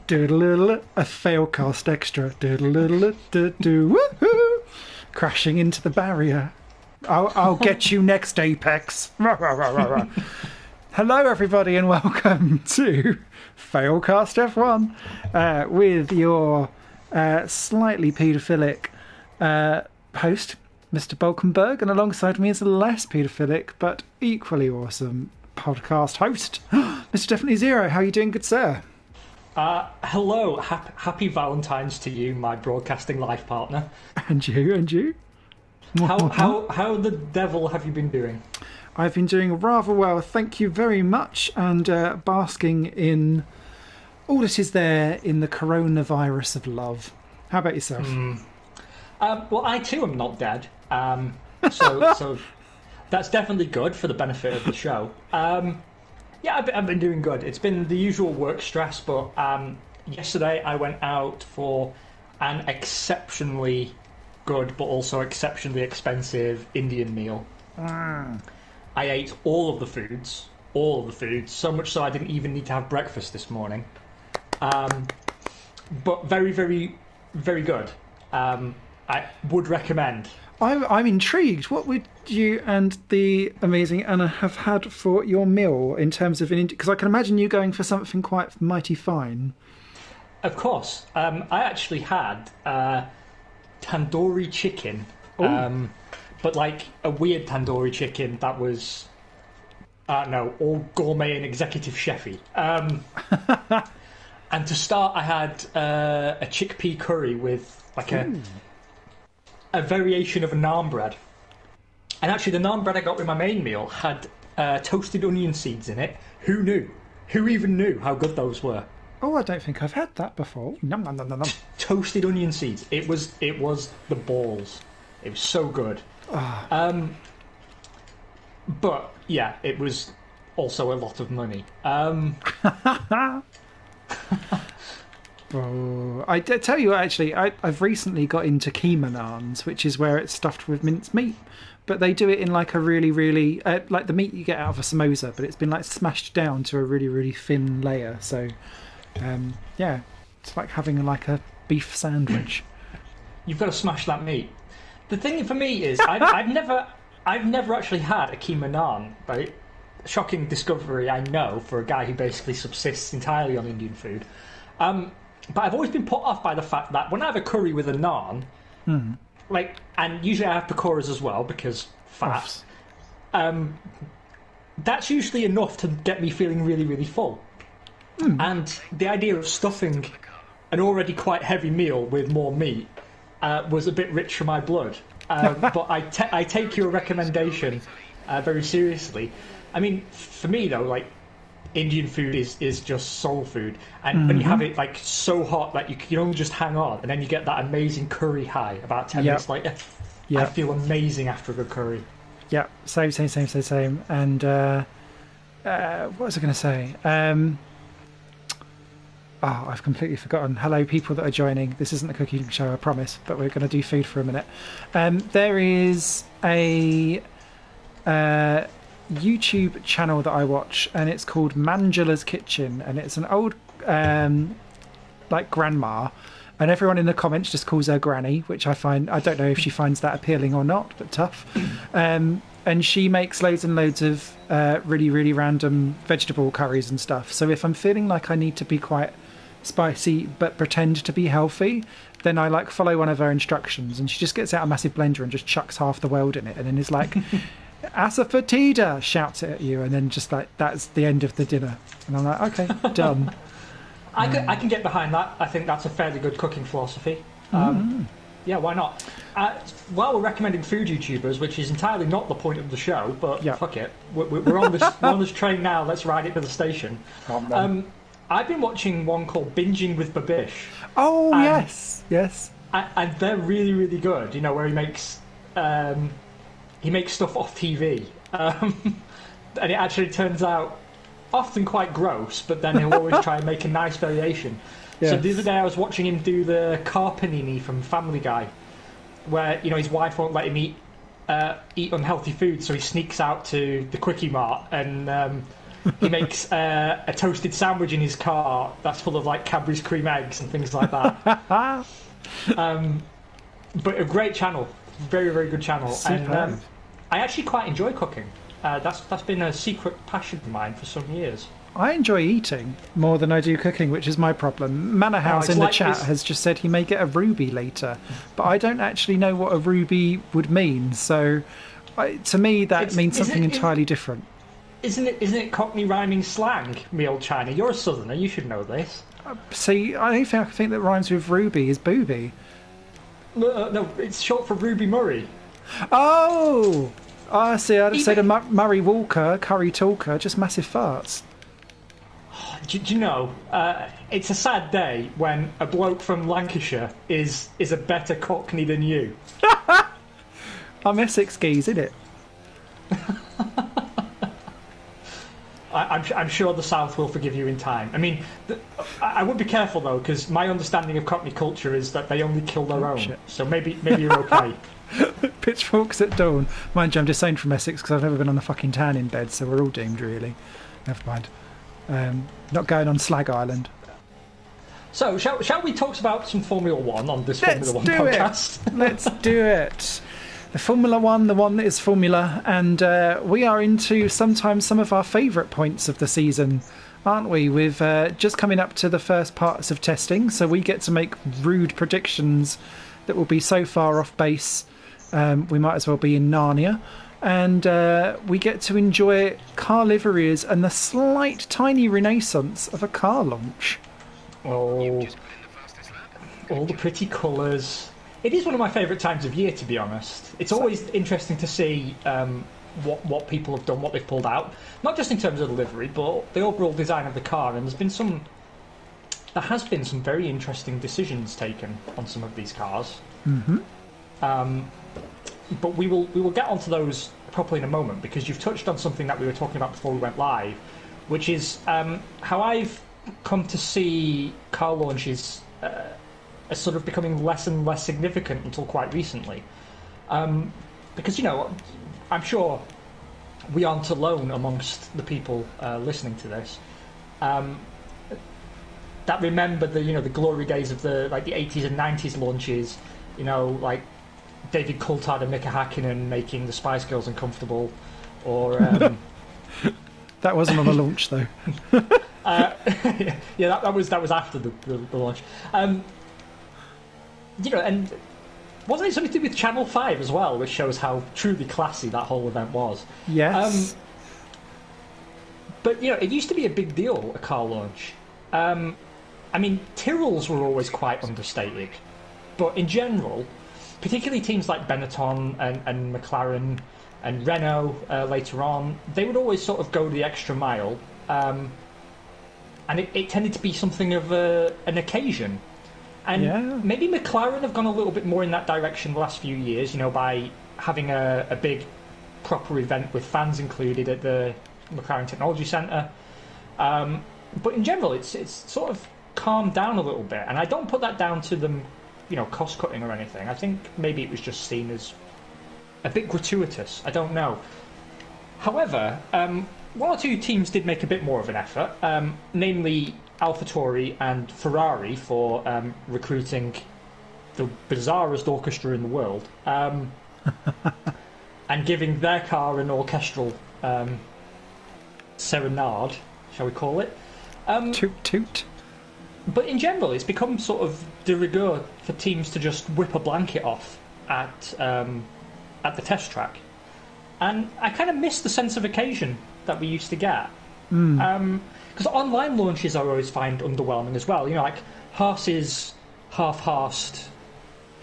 Doodle, a Failcast extra. Doodle, woohoo! Crashing into the barrier. I'll get you next, Apex. Hello, everybody, and welcome to Failcast F1 with your slightly paedophilic host, Mr. Balkenberg, and alongside me is a less paedophilic but equally awesome podcast host, Mr. Definitely Zero. How are you doing, good sir? Hello, happy Valentine's to you, my broadcasting life partner. And you? How the devil have you been doing? I've been doing rather well, thank you very much, and basking in all that is there in the coronavirus of love. How about yourself? Well, I too am not dead, so that's definitely good for the benefit of the show. Yeah, I've been doing good. It's been the usual work stress, but yesterday I went out for an exceptionally good but also exceptionally expensive Indian meal. I ate all of the foods, so much so I didn't even need to have breakfast this morning. But very, very, very good. I would recommend. I'm intrigued. What would you and the amazing Anna have had for your meal in terms of because I can imagine you going for something quite mighty fine. Of course. I actually had tandoori chicken, but like a weird tandoori chicken that was, all gourmet and executive chefy. And to start, I had a chickpea curry with like a variation of a naan bread. And actually, the naan bread I got with my main meal had toasted onion seeds in it. Who knew? Who even knew how good those were? Oh, I don't think I've had that before. Nom, nom, nom, nom, nom. Toasted onion seeds. It was the balls. It was so good. But yeah, it was also a lot of money. Oh, I tell you what, actually, I've recently got into keema naans, which is where it's stuffed with minced meat, but they do it in like a really, really like the meat you get out of a samosa, but it's been like smashed down to a really, really thin layer. So, yeah, it's like having like a beef sandwich. You've got to smash that meat. The thing for me is, I've never actually had a keema naan, right? Shocking discovery, I know, for a guy who basically subsists entirely on Indian food. But I've always been put off by the fact that when I have a curry with a naan, and usually I have pakoras as well because fat, that's usually enough to get me feeling really, really full. And the idea of stuffing an already quite heavy meal with more meat was a bit rich for my blood. But I take your recommendation very seriously. I mean, for me though, like, Indian food is just soul food, and when you have it like so hot that you can only just hang on, and then you get that amazing curry high about 10 minutes later. I feel amazing after a good curry. Yeah, same. And what was I going to say? I've completely forgotten. Hello, people that are joining. This isn't a cooking show, I promise, but we're going to do food for a minute. There is a YouTube channel that I watch, and it's called Manjula's Kitchen, and it's an old like grandma, and everyone in the comments just calls her Granny, which I don't know if she finds that appealing or not, but tough. And she makes loads and loads of really, really random vegetable curries and stuff. So if I'm feeling like I need to be quite spicy but pretend to be healthy, then I like follow one of her instructions, and she just gets out a massive blender and just chucks half the world in it, and then is like asafoetida, shouts it at you, and then just like that's the end of the dinner, and I'm like, okay, done. I can get behind that. I think that's a fairly good cooking philosophy. Yeah, why not? While we're recommending food YouTubers, which is entirely not the point of the show, but fuck it, we're on this train now. Let's ride it to the station. I've been watching one called Binging with Babish. Oh, yes. And they're really, really good. You know, where he makes stuff off TV, and it actually turns out often quite gross, but then he'll always try and make a nice variation. Yes. So the other day I was watching him do the car panini from Family Guy, where, you know, his wife won't let him eat unhealthy food, so he sneaks out to the Quickie Mart and He makes a toasted sandwich in his car that's full of like Cadbury's cream eggs and things like that. But a great channel, very very good channel. Superb. And I actually quite enjoy cooking. That's been a secret passion of mine for some years. I enjoy eating more than I do cooking, which is my problem. Manor House it's in the like chat this- has just said he may get a ruby later, but I don't actually know what a ruby would mean. So, to me, that means something entirely different. Isn't it Cockney rhyming slang, me old China? You're a southerner, you should know this. See, I don't think that rhymes with ruby is booby. No, it's short for Ruby Murray. Oh! I see. I'd have said a Even- Murray Walker, curry talker, just massive farts. Do you know, it's a sad day when a bloke from Lancashire is a better Cockney than you. I'm Essex geese, isn't it? I'm sure the South will forgive you in time. I mean, I would be careful though, because my understanding of Cockney culture is that they only kill their own. Shit. So maybe you're okay. Pitchforks at dawn. Mind you, I'm just saying from Essex because I've never been on a fucking tan in bed, so we're all doomed, really. Never mind. Not going on Slag Island. So shall we talk about some Formula One on this Let's Formula One do podcast? it. Let's do it. The Formula One, the one that is Formula, and we are into sometimes some of our favourite points of the season, aren't we? With just coming up to the first parts of testing, so we get to make rude predictions that will be so far off base, we might as well be in Narnia. And we get to enjoy car liveries and the slight tiny renaissance of a car launch. Oh, all the pretty colours. It is one of my favourite times of year, to be honest. It's always interesting to see what people have done, what they've pulled out. Not just in terms of the livery, but the overall design of the car. And there has been some very interesting decisions taken on some of these cars. Mm-hmm. But we will get onto those properly in a moment, because you've touched on something that we were talking about before we went live, which is how I've come to see car launches as sort of becoming less and less significant until quite recently. Because, you know, I'm sure we aren't alone amongst the people listening to this that remember the glory days of the 80s and 90s launches, like David Coulthard and Mika Hakkinen making the Spice Girls uncomfortable, or That wasn't on the launch, though. yeah, that was after the launch. And wasn't it something to do with Channel 5 as well, which shows how truly classy that whole event was? Yes. But it used to be a big deal, a car launch. I mean, Tyrrells were always quite understated, but in general, particularly teams like Benetton and McLaren and Renault later on, they would always sort of go the extra mile, and it tended to be something of an occasion. And maybe McLaren have gone a little bit more in that direction the last few years, by having a big proper event with fans included at the McLaren Technology Centre. But in general, it's sort of calmed down a little bit, and I don't put that down to them, cost cutting or anything. I think maybe it was just seen as a bit gratuitous. I don't know. However, one or two teams did make a bit more of an effort, namely AlphaTauri and Ferrari for recruiting the bizarrest orchestra in the world, and giving their car an orchestral serenade, shall we call it? Toot toot. But in general, it's become sort of de rigueur for teams to just whip a blanket off at the test track, and I kind of miss the sense of occasion that we used to get. Because online launches I always find underwhelming as well. Like Haas's half-harsed.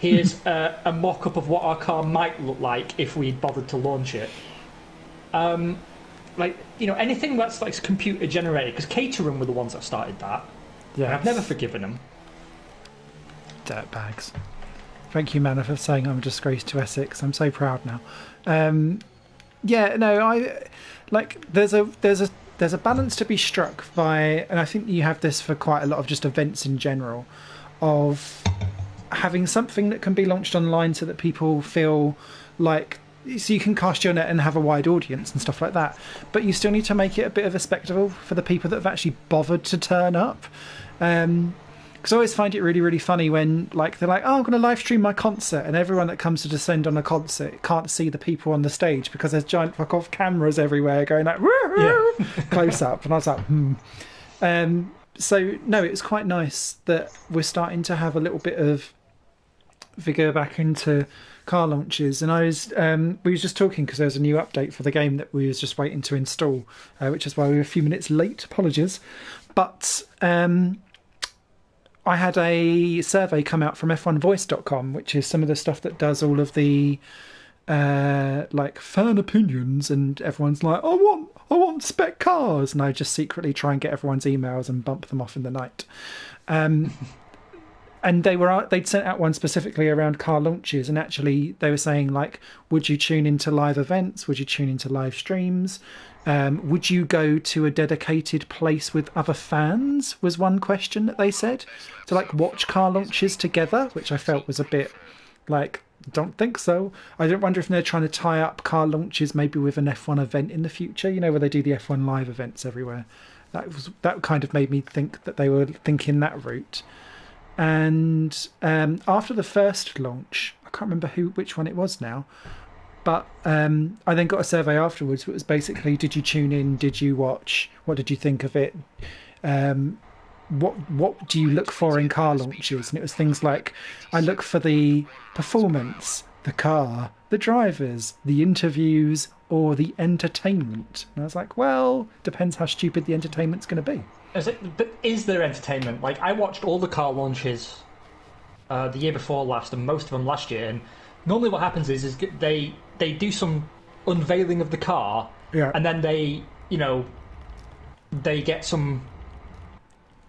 Here's a mock-up of what our car might look like if we bothered to launch it. Anything that's like computer generated. Because Caterham were the ones that started that. Yeah, I've never forgiven them. Dirtbags. Thank you, Manor, for saying I'm a disgrace to Essex. I'm so proud now. There's a balance to be struck by, and I think you have this for quite a lot of just events in general, of having something that can be launched online so that people feel like so you can cast your net and have a wide audience and stuff like that, but you still need to make it a bit of a spectacle for the people that have actually bothered to turn up. Because I always find it really, really funny when they're like, oh, I'm going to live stream my concert, and everyone that comes to descend on a concert can't see the people on the stage because there's giant fuck off cameras everywhere going like close up, and I was like, So no, it's quite nice that we're starting to have a little bit of vigour back into car launches. And we was just talking because there was a new update for the game that we was just waiting to install, which is why we were a few minutes late. Apologies, but I had a survey come out from f1voice.com, which is some of the stuff that does all of the fan opinions, and everyone's like, I want spec cars, and I just secretly try and get everyone's emails and bump them off in the night. And they'd sent out one specifically around car launches, and actually they were saying would you tune into live events? Would you tune into live streams? Would you go to a dedicated place with other fans? Was one question that they said to watch car launches together, which I felt was a bit don't think so. I don't wonder if they're trying to tie up car launches maybe with an F1 event in the future, where they do the F1 live events everywhere. That kind of made me think that they were thinking that route. And after the first launch, I can't remember which one it was now, but I then got a survey afterwards. It was basically, did you tune in? Did you watch? What did you think of it? What do you look for in car launches? And it was things like, I look for the performance, the car, the drivers, the interviews, or the entertainment. And I was like, well, depends how stupid the entertainment's going to be. But is there entertainment? I watched all the car launches the year before last, and most of them last year. And normally, what happens is they do some unveiling of the car, and then they get some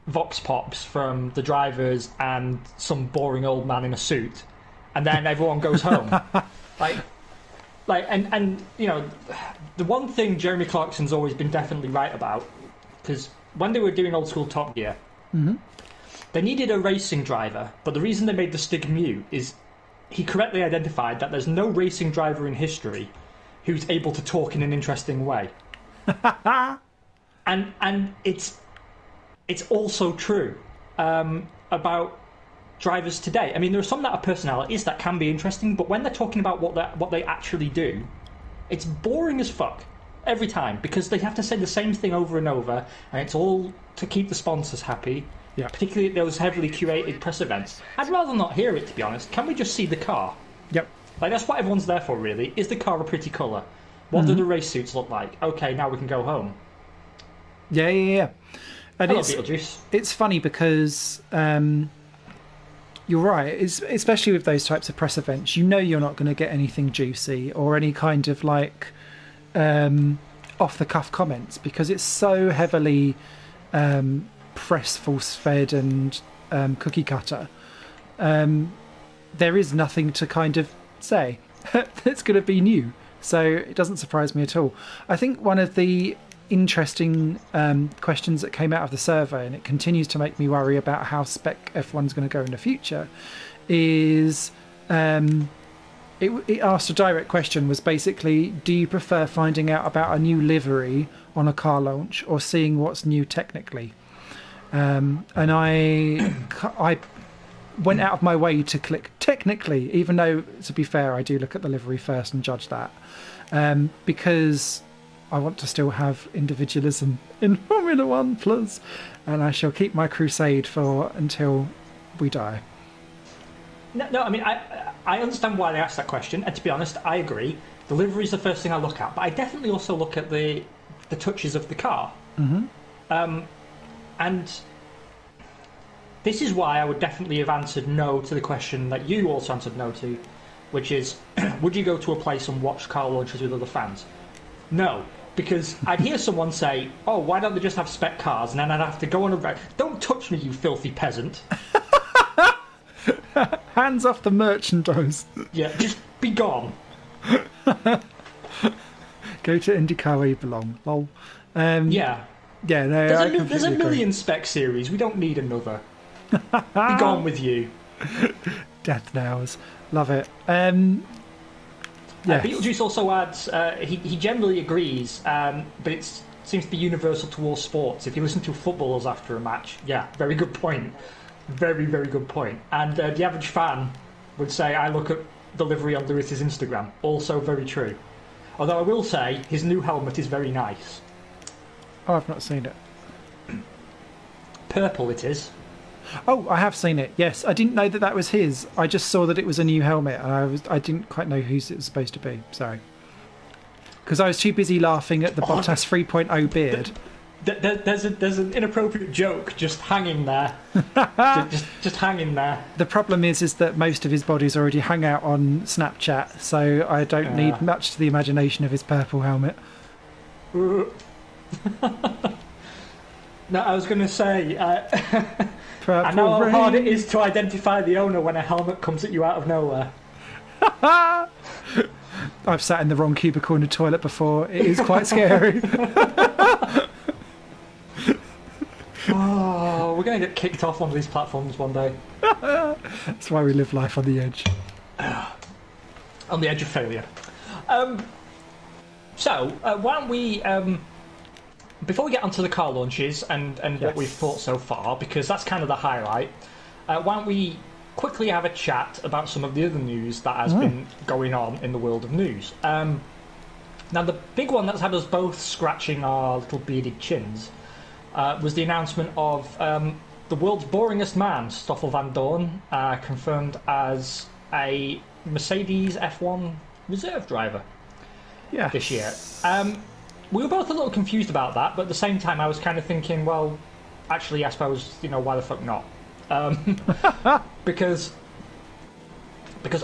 vox pops from the drivers and some boring old man in a suit, and then everyone goes home. And the one thing Jeremy Clarkson's always been definitely right about, because when they were doing old school Top Gear, they needed a racing driver, but the reason they made the Stig mute is he correctly identified that there's no racing driver in history who's able to talk in an interesting way. and it's also true about drivers today. I mean, there are some that are personalities that can be interesting, but when they're talking about what they actually do, it's boring as fuck every time, because they have to say the same thing over and over, and it's all to keep the sponsors happy. Yeah. Particularly at those heavily curated press events. I'd rather not hear it, to be honest. Can we just see the car? Yep. That's what everyone's there for, really. Is the car a pretty colour? What do the race suits look like? Okay, now we can go home. Yeah. And Hello, Beetlejuice. It's funny because you're right, especially with those types of press events, you're not going to get anything juicy or any kind of off-the-cuff comments, because it's so heavily press force-fed and cookie cutter. There is nothing to kind of say that's going to be new, so it doesn't surprise me at all. I think one of the interesting questions that came out of the survey, and it continues to make me worry about how spec F1's going to go in the future, is it asked a direct question, was basically, do you prefer finding out about a new livery on a car launch or seeing what's new technically? And I went out of my way to click technically, even though, to be fair, I do look at the livery first and judge that, because I want to still have individualism in Formula One Plus, and I shall keep my crusade for until we die. No, I mean, I understand why they asked that question, and to be honest, I agree. The livery is the first thing I look at, but I definitely also look at the touches of the car. And this is why I would definitely have answered no to the question that you also answered no to, which is, would you go to a place and watch car launches with other fans? No, because I'd hear someone say, oh, why don't they just have spec cars? And then I'd have to go on a... Don't touch me, you filthy peasant. Hands off the merchandise. Yeah, just be gone. Go to IndyCar where you belong. Lol. Yeah. Yeah, no, there's a million spec series. We don't need another. Be gone with you. Death nails. Love it. Yes. Beetlejuice also adds, he generally agrees, but it seems to be universal to all sports. If you listen to footballers after a match, yeah, very good point. Very, very good point. And the average fan would say, I look at delivery on Lewis's Instagram. Also very true. Although I will say, his new helmet is very nice. Oh, I've not seen it. Purple it is. Oh, I have seen it. Yes, I didn't know that was his. I just saw that it was a new helmet, and I didn't quite know whose it was supposed to be. Sorry, because I was too busy laughing at the Bottas 3.0 beard. There's an inappropriate joke just hanging there. just hanging there. The problem is that most of his body's already hung out on Snapchat, so I don't need much to the imagination of his purple helmet. No, I was going to say, I know how hard it is to identify the owner when a helmet comes at you out of nowhere. I've sat in the wrong cubicle in the toilet before. It is quite scary. Oh, we're going to get kicked off one of these platforms one day. That's why we live life on the edge. On the edge of failure. So, why don't we... before we get onto the car launches and what we've thought so far, because that's kind of the highlight, why don't we quickly have a chat about some of the other news that has been going on in the world of news. Now, the big one that's had us both scratching our little bearded chins was the announcement of the world's boringest man, Stoffel van Dorn, confirmed as a Mercedes F1 reserve driver this year. We were both a little confused about that, but at the same time I was kind of thinking, well, actually I suppose, why the fuck not? Because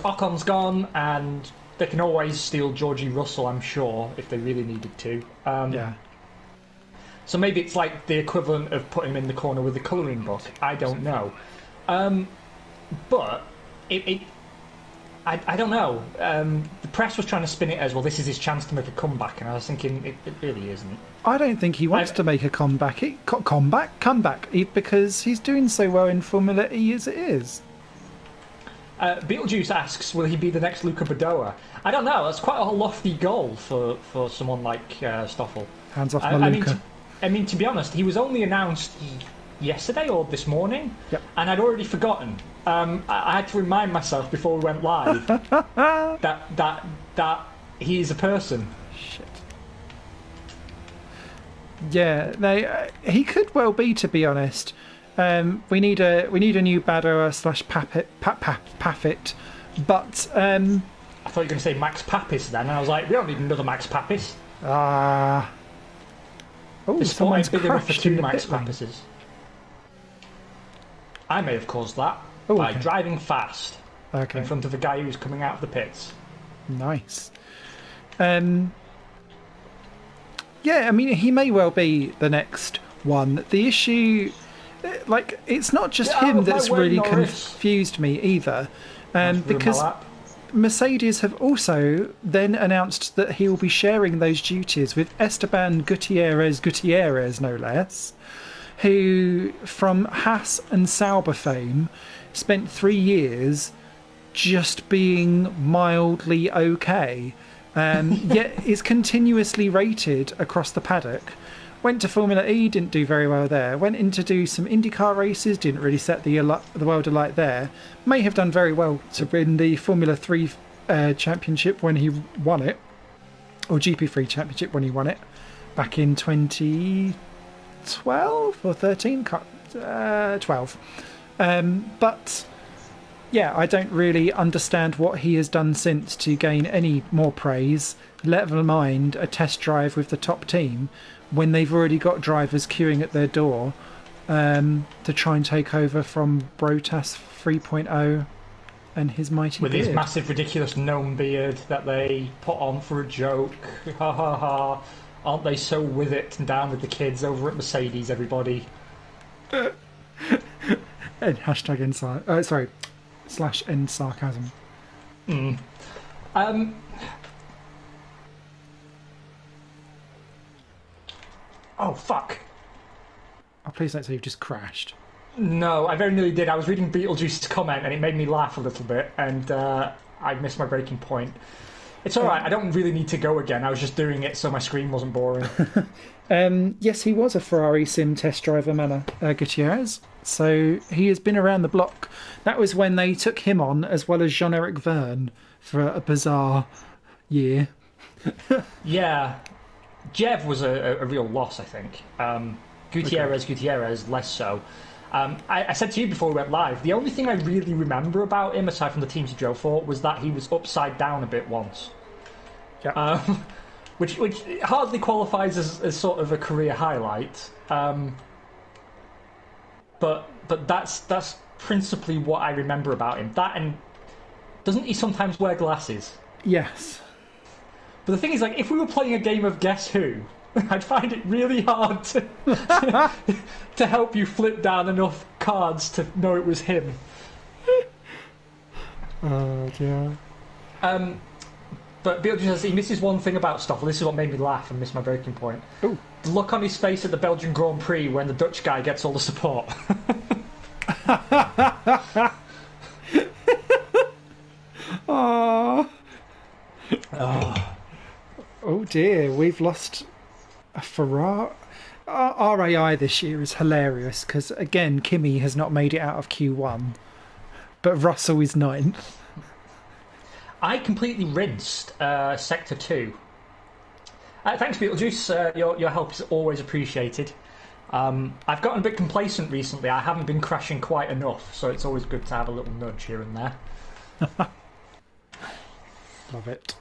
Ocon's gone, and they can always steal Georgie Russell, I'm sure, if they really needed to. So maybe it's like the equivalent of putting him in the corner with the colouring book. I don't know. But I don't know. The press was trying to spin it as, well, this is his chance to make a comeback, and I was thinking it really isn't. I don't think he wants to make a comeback. Comeback, because he's doing so well in Formula E as it is. Beetlejuice asks, will he be the next Luca Badoa? I don't know. That's quite a lofty goal for someone like Stoffel. Hands off my Luca. I mean, to be honest, he was only announced yesterday or this morning, and I'd already forgotten. I had to remind myself before we went live that he's a person. Shit. Yeah, he could well be, to be honest. We need a new Badoa / Paffit, but I thought you were going to say Max Papis then, and I was like, we don't need another Max Papis. Someone's big enough for crashed two in the Max pit lane. Papises. I may have caused that by driving fast in front of a guy who's coming out of the pits. Nice. Yeah, I mean, he may well be the next one. The issue, it's not just him that's really confused me either, because Mercedes have also then announced that he will be sharing those duties with Esteban Gutierrez, no less, who, from Haas and Sauber fame, spent 3 years just being mildly okay, yet is continuously rated across the paddock. Went to Formula E, didn't do very well there. Went in to do some IndyCar races, didn't really set the world alight there. May have done very well to win the Formula 3 championship when he won it, or GP3 championship when he won it, back in 2012 or 13? 12. But yeah, I don't really understand what he has done since to gain any more praise, let alone a test drive with the top team, when they've already got drivers queuing at their door to try and take over from Bottas 3.0 and his mighty with beard. His massive, ridiculous gnome beard that they put on for a joke. Ha ha ha. Aren't they so with it and down with the kids over at Mercedes, everybody? And hashtag end /end sarcasm. Oh, fuck. Oh, please don't say you've just crashed. No, I very nearly did. I was reading Beetlejuice's comment and it made me laugh a little bit, and I missed my breaking point. It's all right. I don't really need to go again. I was just doing it so my screen wasn't boring. Yes, he was a Ferrari sim test driver, Gutierrez. So he has been around the block. That was when they took him on, as well as Jean-Eric Verne, for a bizarre year. Yeah. Jev was a real loss, I think. Gutierrez, less so. I said to you before we went live, the only thing I really remember about him, aside from the teams he drove for, was that he was upside down a bit once. Yeah. Which hardly qualifies as sort of a career highlight. But that's principally what I remember about him. That, and doesn't he sometimes wear glasses? Yes. But the thing is, like, if we were playing a game of Guess Who, I'd find it really hard to help you flip down enough cards to know it was him. Oh, yeah. But Beetlejuice says he misses one thing about Stoffel. This is what made me laugh and miss my breaking point. Ooh. The look on his face at the Belgian Grand Prix when the Dutch guy gets all the support. Oh. Oh dear, we've lost a Ferrari. RAI this year is hilarious because, again, Kimi has not made it out of Q1, but Russell is ninth. I completely rinsed Sector 2. Thanks, Beetlejuice. Your help is always appreciated. I've gotten a bit complacent recently. I haven't been crashing quite enough, so it's always good to have a little nudge here and there. Love it.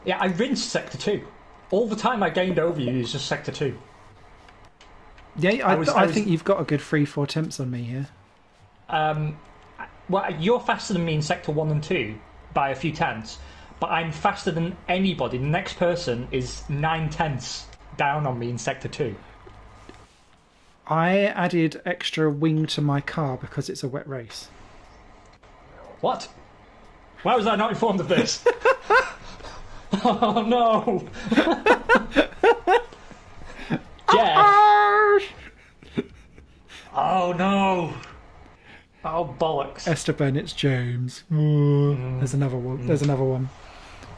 Yeah, I rinsed Sector 2. All the time I gained over you is just Sector 2. Yeah, I think you've got a good 3-4 temps on me here. Well, you're faster than me in Sector 1 and 2 by a few tenths, but I'm faster than anybody. The next person is 9 tenths down on me in Sector 2. I added extra wing to my car because it's a wet race. What? Why was I not informed of this? Oh no! Jeff! Oh no! Oh bollocks! Esteban, it's James. There's another one. There's another one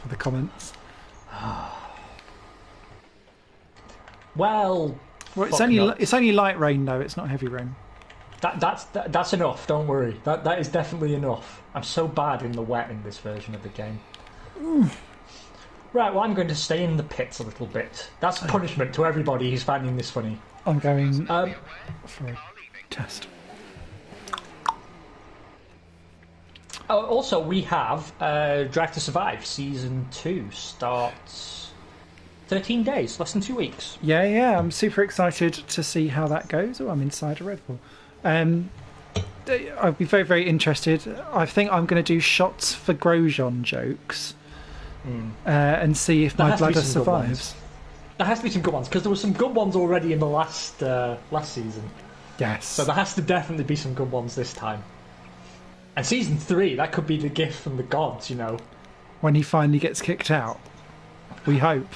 for the comments. Well, it's only light rain though. It's not heavy rain. That's enough. Don't worry. That is definitely enough. I'm so bad in the wet in this version of the game. Right, well, I'm going to stay in the pits a little bit. That's punishment to everybody who's finding this funny. I'm going for a test. Also, we have Drive to Survive Season 2 starts 13 days, less than 2 weeks. Yeah, I'm super excited to see how that goes. Oh, I'm inside a Red Bull. I'd be very, very interested. I think I'm going to do shots for Grosjean jokes and see if my bladder survives. There has to be some good ones, because there were some good ones already in the last season. Yes. So there has to definitely be some good ones this time. And Season 3, that could be the gift from the gods, you know. When he finally gets kicked out. We hope.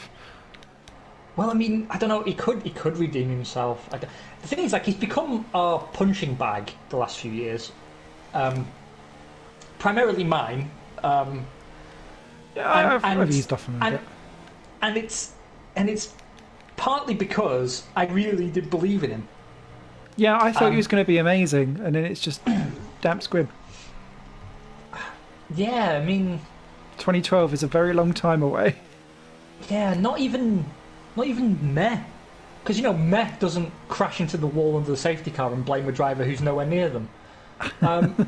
Well, I mean, I don't know, he could redeem himself. The thing is, like, he's become a punching bag the last few years. Primarily mine. I've eased off him a bit. And it's partly because I really did believe in him. Yeah, I thought he was going to be amazing, and then it's just damp squib. Yeah, I mean... 2012 is a very long time away. Yeah, not even meh. Because, you know, meh doesn't crash into the wall under the safety car and blame a driver who's nowhere near them. And,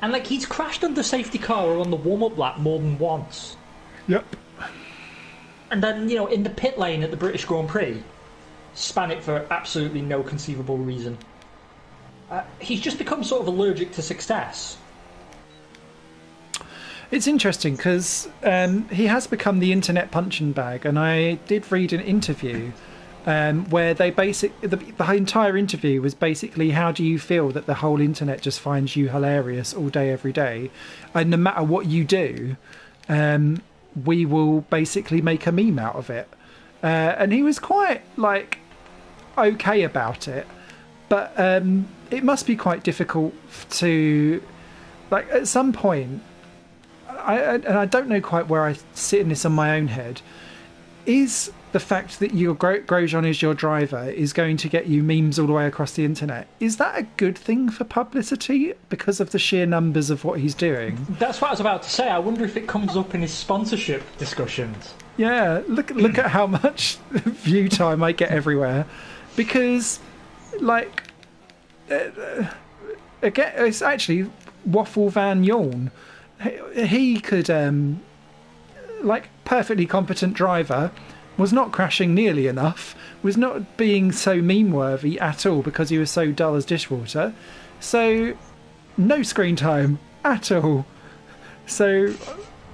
like, he's crashed under safety car or on the warm-up lap more than once. Yep. And then, you know, in the pit lane at the British Grand Prix, span it for absolutely no conceivable reason. He's just become sort of allergic to success. It's interesting because he has become the internet punching bag, and I did read an interview where they the entire interview was basically, how do you feel that the whole internet just finds you hilarious all day, every day, and no matter what you do, we will basically make a meme out of it. And he was quite like okay about it, but it must be quite difficult to, like, at some point. and I don't know quite where I sit in this on my own head, is the fact that your Grosjean is your driver is going to get you memes all the way across the internet. Is that a good thing for publicity because of the sheer numbers of what he's doing? That's what I was about to say. I wonder if it comes up in his sponsorship discussions. Yeah, look at how much view time I get everywhere. Because, like, again, it's actually Waffle Van Yawn. He could, like, perfectly competent driver, was not crashing nearly enough, was not being so meme-worthy at all because he was so dull as dishwater. So, no screen time at all. So,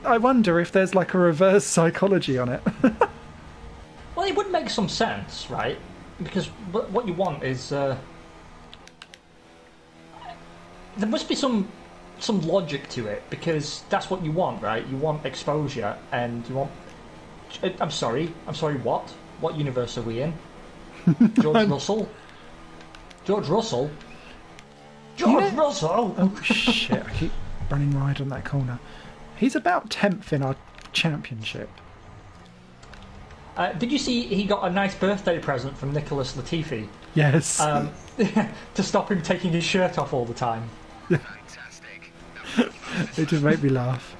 I wonder if there's like a reverse psychology on it. Well, it would make some sense, right? Because what you want is... there must be some logic to it, because that's what you want, right? You want exposure, and you want... I'm sorry, what? What universe are we in? George Russell? George Russell? George Russell! Oh, shit, I keep running wide on that corner. He's about 10th in our championship. Did you see he got a nice birthday present from Nicholas Latifi? Yes. To stop him taking his shirt off all the time. Fantastic. It just made me laugh.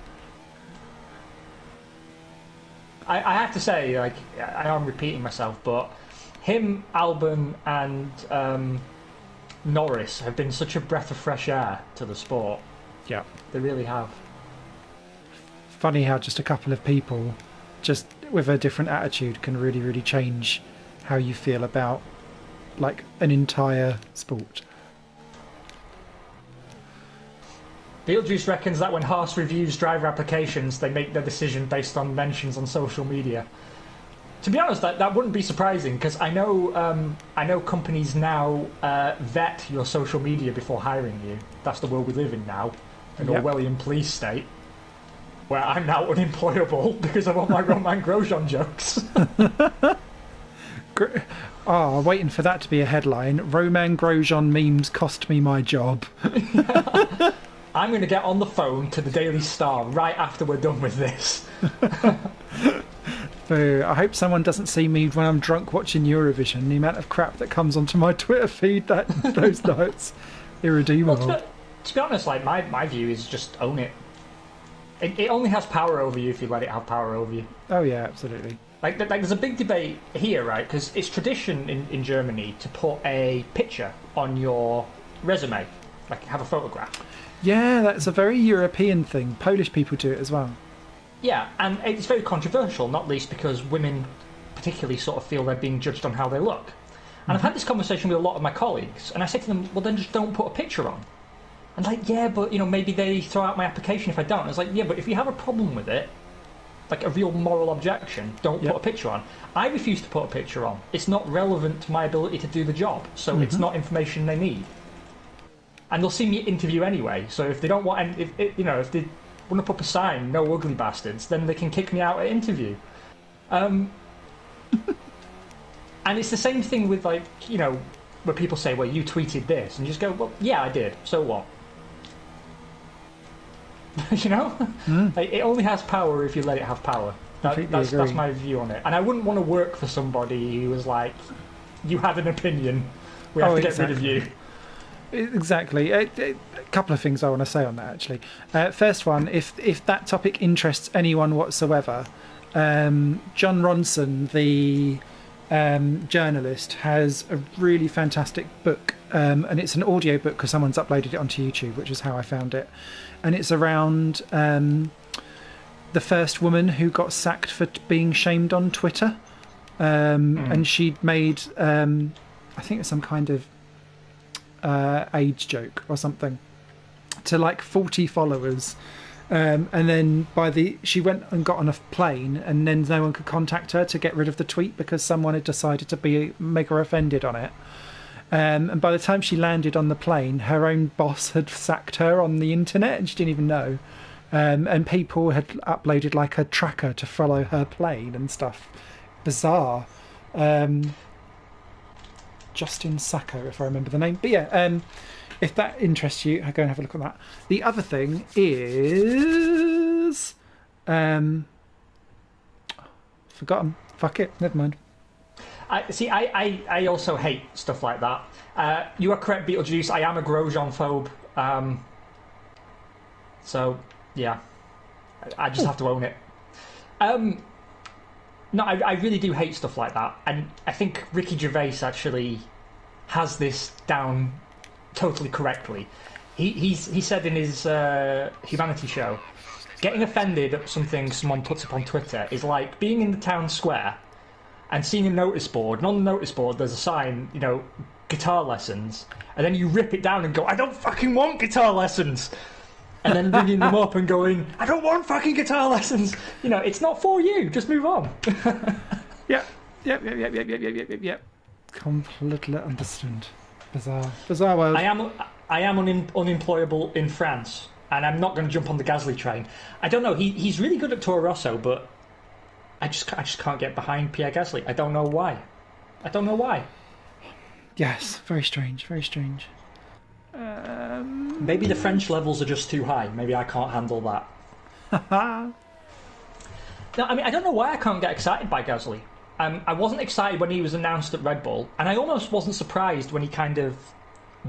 I have to say, like, I am repeating myself, but him, Albon, and Norris have been such a breath of fresh air to the sport. Yeah. They really have. Funny how just a couple of people, just with a different attitude, can really, really change how you feel about, like, an entire sport. Beetlejuice reckons that when Haas reviews driver applications, they make their decision based on mentions on social media. To be honest, that wouldn't be surprising, because I know companies now vet your social media before hiring you. That's the world we live in now, an Orwellian police state, where I'm now unemployable because of all my Romain Grosjean jokes. Waiting for that to be a headline. Romain Grosjean memes cost me my job. I'm going to get on the phone to the Daily Star right after we're done with this. I hope someone doesn't see me when I'm drunk watching Eurovision. The amount of crap that comes onto my Twitter feed those nights. Irredeemable. Well, to be honest, like, my view is just own it. It only has power over you if you let it have power over you. Oh yeah, absolutely. Like there's a big debate here, right? Because it's tradition in Germany to put a picture on your resume, like have a photograph. Yeah, that's a very European thing. Polish people do it as well. Yeah, and it's very controversial, not least because women particularly sort of feel they're being judged on how they look. And I've had this conversation with a lot of my colleagues, and I say to them, well, then just don't put a picture on. And like, yeah, but, maybe they throw out my application if I don't. And it's like, yeah, but if you have a problem with it, like a real moral objection, don't put a picture on. I refuse to put a picture on. It's not relevant to my ability to do the job, so it's not information they need. And they'll see me interview anyway, so if they don't want, if they want to put up a sign, no ugly bastards, then they can kick me out at interview. And it's the same thing with, like, where people say, well, you tweeted this, and you just go, well, yeah, I did, so what? Like, it only has power if you let it have power. That's my view on it. And I wouldn't want to work for somebody who was like, you have an opinion, we have to get rid of you. Exactly. A couple of things I want to say on that, actually. First one, if that topic interests anyone whatsoever, John Ronson, the journalist, has a really fantastic book, and it's an audio book because someone's uploaded it onto YouTube, which is how I found it. And it's around the first woman who got sacked for being shamed on Twitter. And she'd made, I think it's some kind of AIDS joke or something to like 40 followers. And then she went and got on a plane, and then no one could contact her to get rid of the tweet because someone had decided to make her offended on it. And by the time she landed on the plane, her own boss had sacked her on the internet, and she didn't even know. And people had uploaded like a tracker to follow her plane and stuff. Bizarre. Justin Sacco, if I remember the name. But yeah, if that interests you, go and have a look at that. The other thing is drivers. Forgotten. Fuck it. Never mind. I also hate stuff like that. You are correct, Beetlejuice. I am a Grosjean phobe. So, yeah. I just have to own it. No, I really do hate stuff like that. And I think Ricky Gervais actually has this down totally correctly. He said in his Humanity show, getting offended at something someone puts up on Twitter is like being in the town square and seeing a notice board, and on the notice board there's a sign, guitar lessons, and then you rip it down and go, I don't fucking want guitar lessons! And then ringing them up and going, I don't want fucking guitar lessons! It's not for you, just move on. Yep. Completely understood. Bizarre world. I am unemployable in France, and I'm not going to jump on the Gasly train. I don't know, he's really good at Toro Rosso, but I just can't get behind Pierre Gasly. I don't know why. Yes, very strange. Maybe the French levels are just too high. Maybe I can't handle that. No, I don't know why I can't get excited by Gasly. I wasn't excited when he was announced at Red Bull, and I almost wasn't surprised when he kind of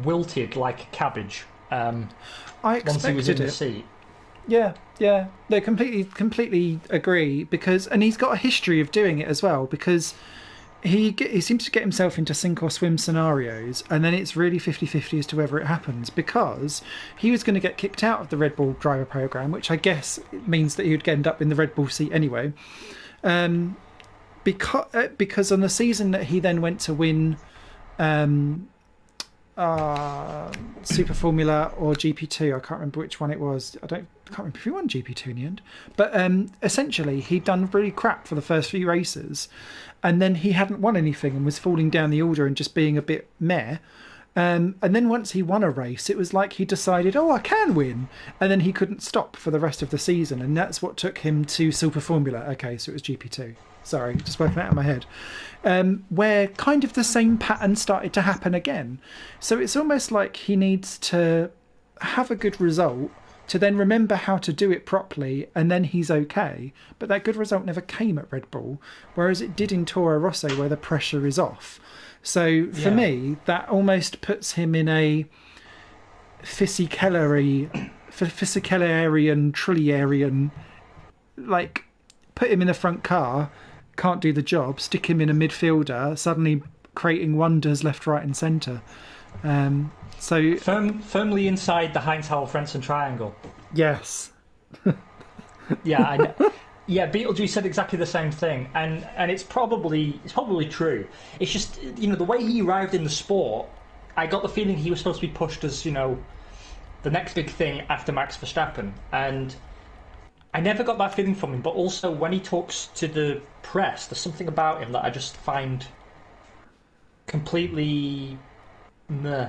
wilted like a cabbage I once he was in expected the it. seat. Yeah. They completely agree, and he's got a history of doing it as well, because he seems to get himself into sink or swim scenarios, and then it's really 50-50 as to whether it happens, because he was going to get kicked out of the Red Bull driver program, which I guess means that he would end up in the Red Bull seat anyway, because on the season that he then went to win Super Formula or GP2, I can't remember which one it was. I can't remember if he won GP2 in the end. But essentially, he'd done really crap for the first few races, and then he hadn't won anything and was falling down the order and just being a bit meh. And then once he won a race, it was like he decided, I can win, and then he couldn't stop for the rest of the season, and that's what took him to Super Formula. Okay, so it was GP2. Sorry, just working out in my head. Where kind of the same pattern started to happen again. So it's almost like he needs to have a good result to then remember how to do it properly, and then he's okay. But that good result never came at Red Bull, whereas it did in Toro Rosso, where the pressure is off. So for me, that almost puts him in a Fisichellarian, Trilliarian, like, put him in a front car, can't do the job, stick him in a midfielder, suddenly creating wonders left, right and centre. So Firmly inside the Heinz-Howell-Frentzen triangle. Yes. Yeah, Beetlejuice said exactly the same thing, and it's probably true. It's just, the way he arrived in the sport, I got the feeling he was supposed to be pushed as, the next big thing after Max Verstappen, and I never got that feeling from him. But also, when he talks to the press, there's something about him that I just find completely meh.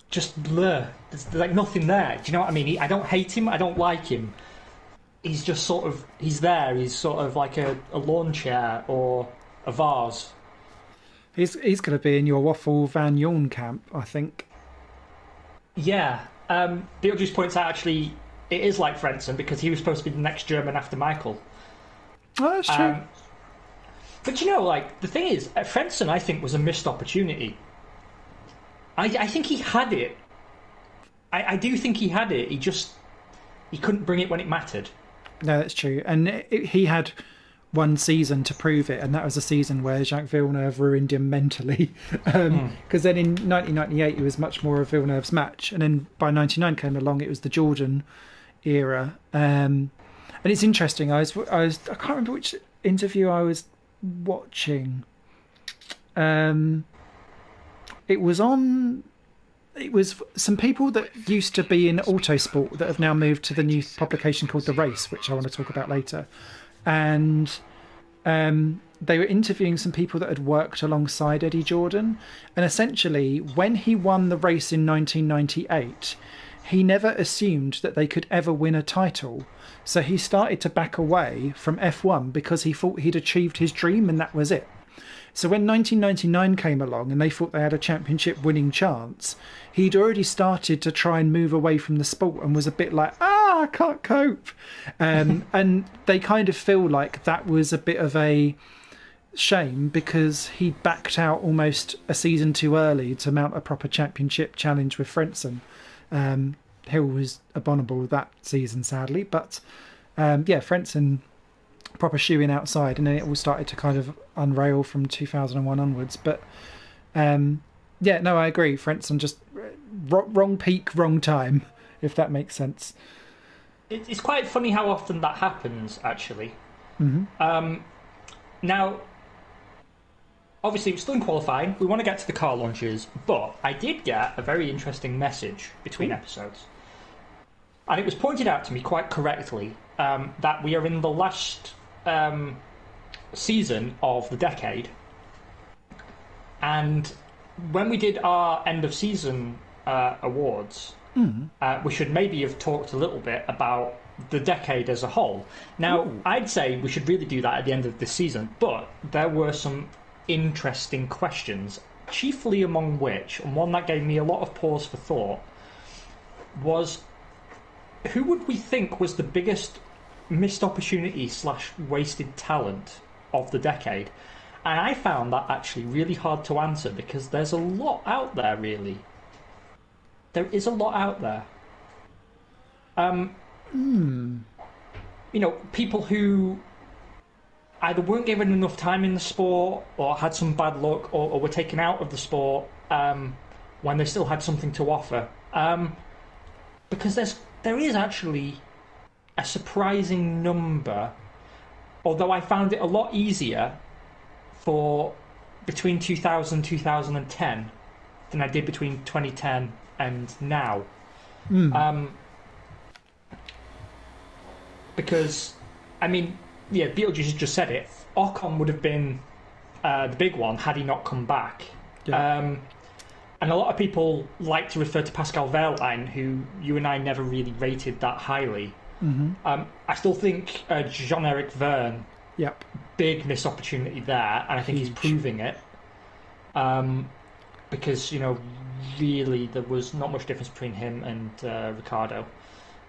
just blur. There's like nothing there. Do you know what I mean? I don't hate him. I don't like him. He's just sort of, he's there. He's sort of like a lawn chair or a vase. He's going to be in your Waffle Van Yorn camp, I think. Yeah. Beetlejuice points out, actually, it is like Frentzen, because he was supposed to be the next German after Michael. Oh, that's true. But the thing is, Frentzen, I think, was a missed opportunity. I think he had it. I do think he had it. He couldn't bring it when it mattered. No, that's true. And he had one season to prove it, and that was a season where Jacques Villeneuve ruined him mentally. Because then in 1998, it was much more of Villeneuve's match, and then by 99 came along, it was the Jordan era. And it's interesting. I can't remember which interview I was watching. It was some people that used to be in Autosport that have now moved to the new publication called The Race, which I want to talk about later. And they were interviewing some people that had worked alongside Eddie Jordan. And essentially, when he won the race in 1998, he never assumed that they could ever win a title. So he started to back away from F1 because he thought he'd achieved his dream and that was it. So when 1999 came along and they thought they had a championship winning chance, he'd already started to try and move away from the sport and was a bit like, I can't cope. And they kind of feel like that was a bit of a shame because he backed out almost a season too early to mount a proper championship challenge with Frentzen. Hill was abominable that season, sadly, but Frentzen proper shoe-in outside, and then it all started to kind of unrail from 2001 onwards. But I agree. Frentzen just wrong peak, wrong time, if that makes sense. It's quite funny how often that happens, actually. Mm-hmm. Now, obviously, we're still in qualifying. We want to get to the car launches, but I did get a very interesting message between episodes. And it was pointed out to me quite correctly that we are in the last season of the decade. And when we did our end of season awards, we should maybe have talked a little bit about the decade as a whole. Now, I'd say we should really do that at the end of this season, but there were some interesting questions, chiefly among which, and one that gave me a lot of pause for thought, was who would we think was the biggest missed opportunity / wasted talent of the decade? And I found that actually really hard to answer because there's a lot out there, really. There is a lot out there. People who either weren't given enough time in the sport or had some bad luck or were taken out of the sport when they still had something to offer. Because there is actually a surprising number, although I found it a lot easier for between 2000 and 2010 than I did between 2010 and now. Because, Beetlejuice just said it. Ocon would have been the big one had he not come back. Yeah. And a lot of people like to refer to Pascal Wehrlein, who you and I never really rated that highly. I still think Jean-Eric Verne, big missed opportunity there, and I think he's proving it. Because, really there was not much difference between him and Ricciardo.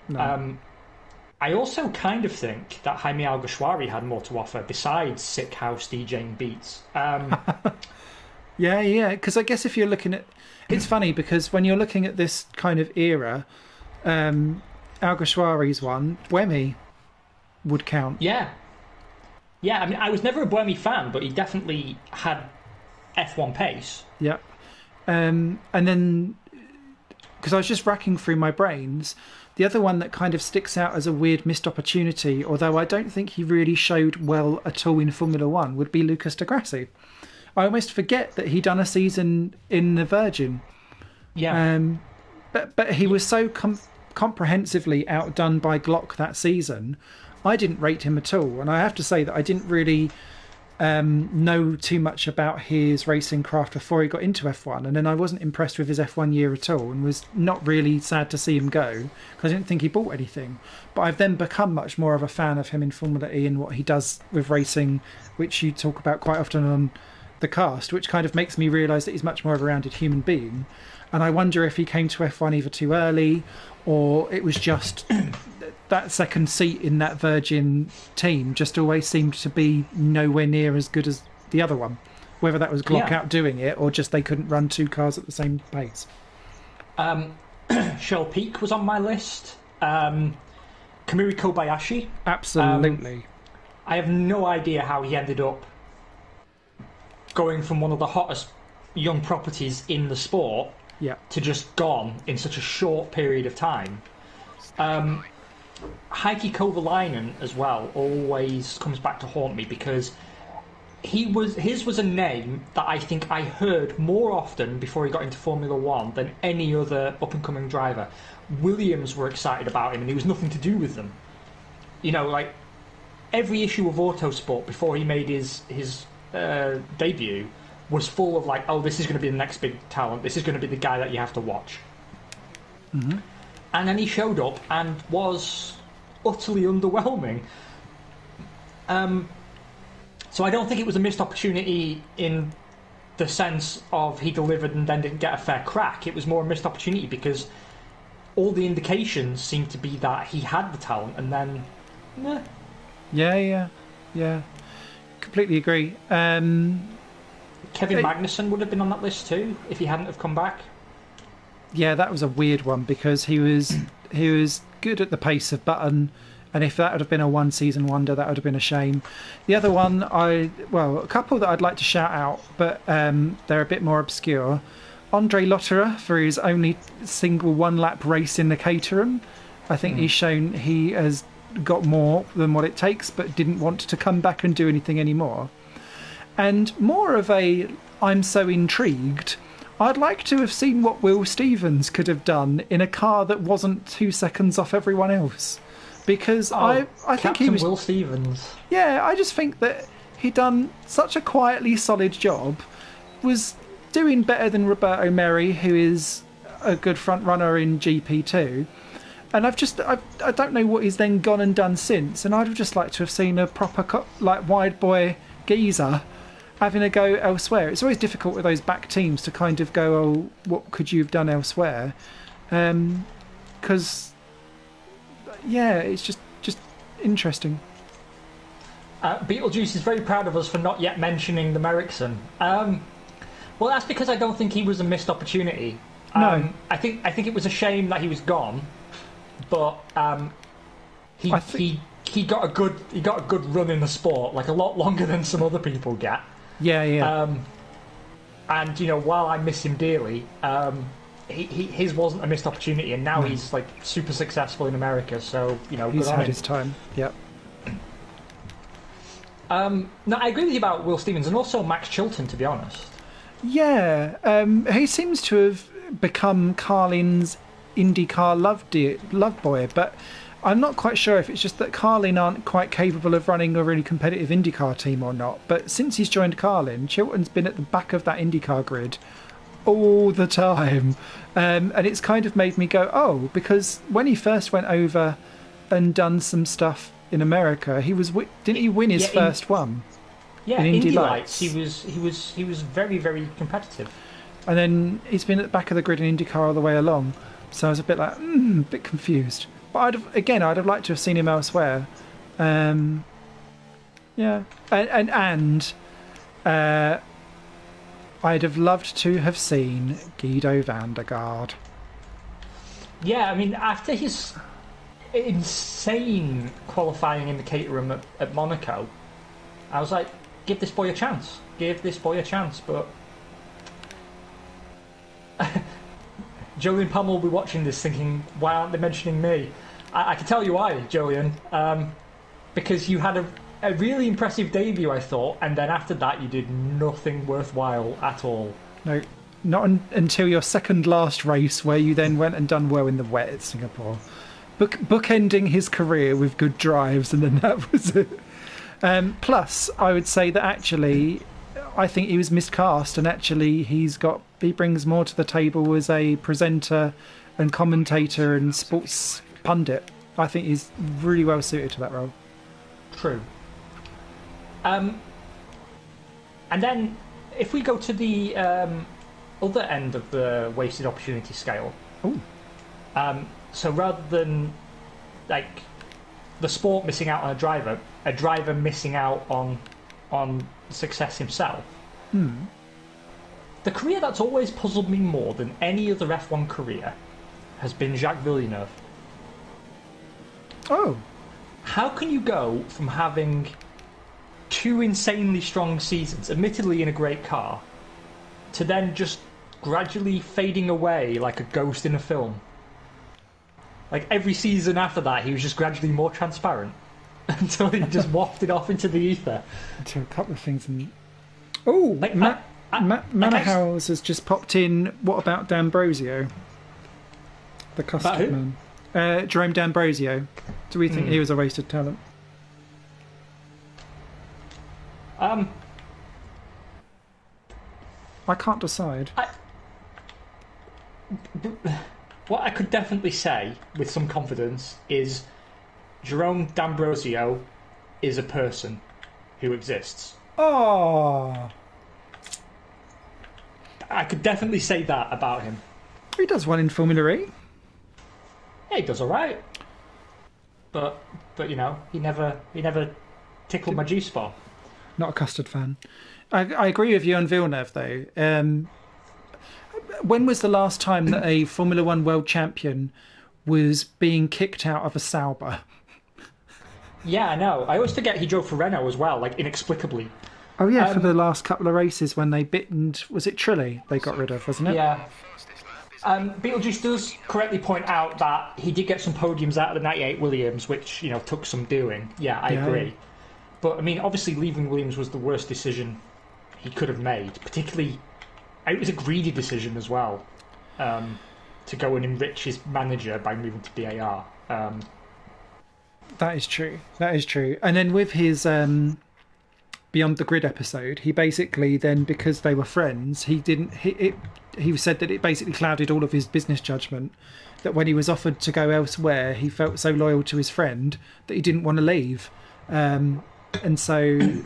No. I also kind of think that Jaime Alguersuari had more to offer besides sick house DJing beats. Because I guess if you're looking at... It's funny because when you're looking at this kind of era, Alguersuari's one, Buemi would count. Yeah, I was never a Buemi fan, but he definitely had F1 pace. Yeah. And then, because I was just racking through my brains, the other one that kind of sticks out as a weird missed opportunity, although I don't think he really showed well at all in Formula One, would be Lucas di Grassi. I almost forget that he'd done a season in the Virgin. Yeah. But he was so comprehensively outdone by Glock that season, I didn't rate him at all. And I have to say that I didn't really know too much about his racing craft before he got into F1, and then I wasn't impressed with his F1 year at all and was not really sad to see him go because I didn't think he bought anything. But I've then become much more of a fan of him in Formula E and what he does with racing, which you talk about quite often on the cast, which kind of makes me realise that he's much more of a rounded human being. And I wonder if he came to F1 either too early or it was just that second seat in that Virgin team just always seemed to be nowhere near as good as the other one. Whether that was Glock outdoing it or just they couldn't run two cars at the same pace. Shell Peak was on my list. Kamui Kobayashi. Absolutely. I have no idea how he ended up going from one of the hottest young properties in the sport to just gone in such a short period of time. Heikki Kovalainen as well always comes back to haunt me because his was a name that I think I heard more often before he got into Formula One than any other up-and-coming driver. Williams were excited about him and he was nothing to do with them. Like every issue of Autosport before he made his debut was full of like, oh, this is going to be the next big talent, this is going to be the guy that you have to watch. And then he showed up and was utterly underwhelming. So I don't think it was a missed opportunity in the sense of he delivered and then didn't get a fair crack. It was more a missed opportunity because all the indications seemed to be that he had the talent, and then, nah. Yeah. Completely agree. Kevin Magnussen would have been on that list too if he hadn't have come back. Yeah, that was a weird one because he was good at the pace of Button, and if that would have been a one-season wonder, that would have been a shame. The other one, a couple that I'd like to shout out, but they're a bit more obscure. Andre Lotterer for his only single one-lap race in the Caterham. I think he's shown he has got more than what it takes, but didn't want to come back and do anything anymore. And more of a, I'm so intrigued, I'd like to have seen what Will Stevens could have done in a car that wasn't 2 seconds off everyone else. Because I think he was... Will Stevens. Yeah, I just think that he'd done such a quietly solid job, was doing better than Roberto Merri, who is a good front runner in GP2. And I don't know what he's then gone and done since, and I'd have just liked to have seen a proper, wide boy geezer having a go elsewhere. It's always difficult with those back teams to kind of go, oh, what could you have done elsewhere? Because, it's just interesting. Beetlejuice is very proud of us for not yet mentioning the Merrickson. Well, that's because I don't think he was a missed opportunity. No. I think it was a shame that he was gone, but he got a good run in the sport, like a lot longer than some other people get. Yeah. And while I miss him dearly, his wasn't a missed opportunity, and now he's like super successful in America. So he's had his time. Yep. No, I agree with you about Will Stevens and also Max Chilton, to be honest. Yeah, he seems to have become Carlin's IndyCar love boy, but I'm not quite sure if it's just that Carlin aren't quite capable of running a really competitive IndyCar team or not. But since he's joined Carlin, Chilton's been at the back of that IndyCar grid all the time, and it's kind of made me go, oh, because when he first went over and done some stuff in America, didn't he win his first one? Yeah, in Indy Lights. He was very, very competitive. And then he's been at the back of the grid in IndyCar all the way along. So I was a bit like, a bit confused. But I'd have liked to have seen him elsewhere. Yeah, and I'd have loved to have seen Guido van der Garde. Yeah, I mean, after his insane qualifying in the Caterham at Monaco, I was like, give this boy a chance. But Julian Palmer will be watching this thinking, why aren't they mentioning me? I can tell you why, Julian. Because you had a really impressive debut, I thought, and then after that you did nothing worthwhile at all. No, not until your second last race, where you then went and done well in the wet at Singapore. Bookending his career with good drives, and then that was it. Plus, I would say that actually, I think he was miscast, and actually he brings more to the table as a presenter and commentator and sports pundit. I think he's really well suited to that role. True. And then, if we go to the other end of the wasted opportunity scale, so rather than like the sport missing out on a driver missing out on success himself. The career that's always puzzled me more than any other F1 career has been Jacques Villeneuve. Oh. How can you go from having two insanely strong seasons, admittedly in a great car, to then just gradually fading away like a ghost in a film? Like every season after that, he was just gradually more transparent until he just wafted off into the ether. Into a couple of things. Oh, like, Mannerhouse has just popped in. What about D'Ambrosio? The custom man. Jerome D'Ambrosio. Do we think he was a wasted talent? I can't decide. What I could definitely say with some confidence is Jerome D'Ambrosio is a person who exists. Oh, I could definitely say that about him. he does one in Formula E. Yeah, he does all right, but you know, he never tickled my G-spot. Not a custard fan. I agree with you on Villeneuve, though. When was the last time that a Formula One world champion was being kicked out of a Sauber? Yeah, I know. I always forget he drove for Renault as well, like inexplicably. Oh, yeah, for the last couple of races when they bitten... Was it Trilly they got rid of, wasn't it? Yeah. Beetlejuice does correctly point out that he did get some podiums out of the 98 Williams, which, you know, took some doing. Yeah, I agree. But, I mean, obviously leaving Williams was the worst decision he could have made. Particularly, it was a greedy decision as well, to go and enrich his manager by moving to BAR. That is true. That is true. And then with his Beyond the Grid episode, he basically then, because they were friends, he said that it basically clouded all of his business judgment, that when he was offered to go elsewhere, he felt so loyal to his friend that he didn't want to leave. And so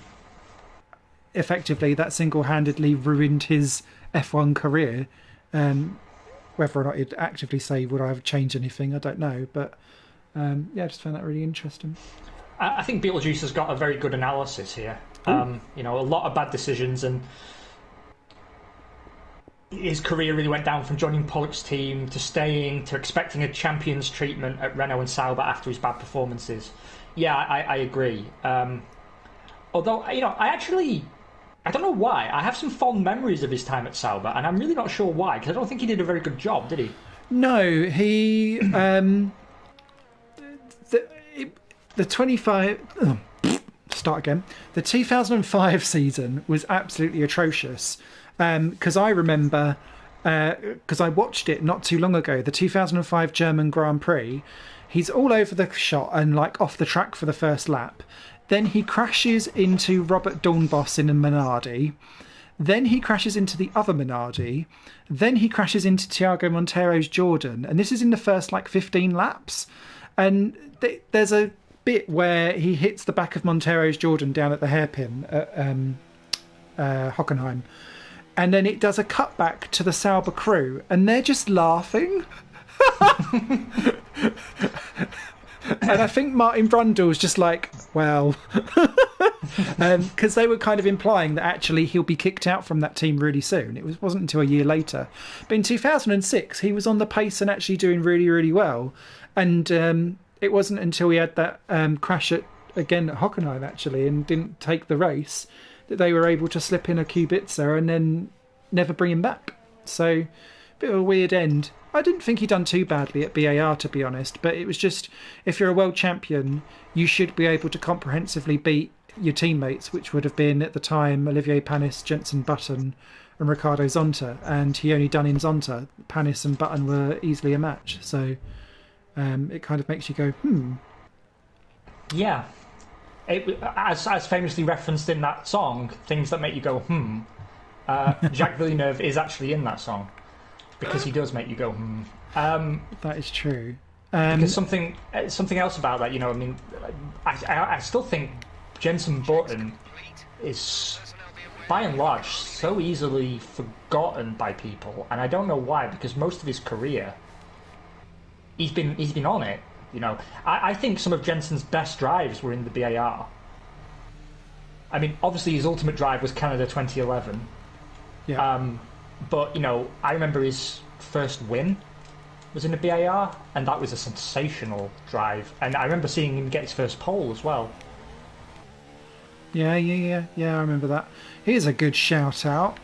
effectively that single-handedly ruined his F1 career. Whether or not he'd actively say, would I have changed anything, I don't know. But I just found that really interesting. I think Beetlejuice has got a very good analysis here. You know, a lot of bad decisions, and his career really went down from joining Pollock's team to staying to expecting a champion's treatment at Renault and Sauber after his bad performances. Yeah, I agree. Although, you know, I don't know why. I have some fond memories of his time at Sauber, and I'm really not sure why, because I don't think he did a very good job, did he? No, he... the 25... Oh, start again. The 2005 season was absolutely atrocious. Because I remember... Because I watched it not too long ago, the 2005 German Grand Prix. He's all over the shot and like off the track for the first lap. Then he crashes into Robert Dornbos in a Minardi. Then he crashes into the other Minardi. Then he crashes into Thiago Montero's Jordan. And this is in the first, 15 laps. And there's a bit where he hits the back of Montero's Jordan down at the hairpin at Hockenheim. And then it does a cutback to the Sauber crew. And they're just laughing. And I think Martin Brundle's just like, well, because they were kind of implying that actually he'll be kicked out from that team really soon. It wasn't until a year later. But in 2006, he was on the pace and actually doing really, really well. And it wasn't until he had that crash again at Hockenheim, actually, and didn't take the race, that they were able to slip in a Kubica and then never bring him back. So, bit of a weird end. I didn't think he'd done too badly at BAR, to be honest, but it was just, if you're a world champion, you should be able to comprehensively beat your teammates, which would have been, at the time, Olivier Panis, Jenson Button and Ricardo Zonta, and he only done in Zonta. Panis and Button were easily a match, so it kind of makes you go, Yeah. As famously referenced in that song, things that make you go, Jacques Villeneuve is actually in that song. Because he does make you go, that is true. Because something else about that, you know, I mean, I still think Jenson Button is, by and large, so easily forgotten by people, and I don't know why, because most of his career, he's been on it, you know. I think some of Jenson's best drives were in the BAR. I mean, obviously his ultimate drive was Canada 2011. Yeah. But, you know, I remember his first win was in the BAR, and that was a sensational drive. And I remember seeing him get his first pole as well. Yeah, I remember that. Here's a good shout out.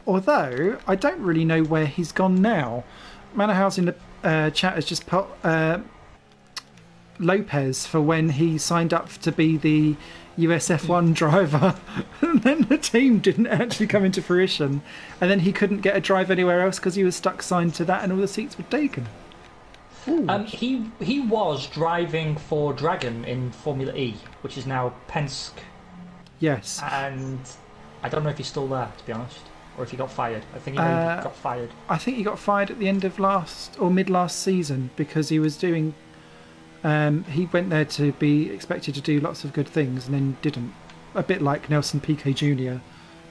Although, I don't really know where he's gone now. Manor in the chat has just put Lopez for when he signed up to be the USF1 driver, and then the team didn't actually come into fruition, and then he couldn't get a drive anywhere else because he was stuck signed to that and all the seats were taken. He was driving for Dragon in Formula E, which is now Penske. Yes. And I don't know if he's still there, to be honest, or if he got fired. I think he maybe got fired. I think he got fired at the end of mid last season, because he was doing... he went there to be expected to do lots of good things and then didn't. a bit like Nelson Piquet Jr.,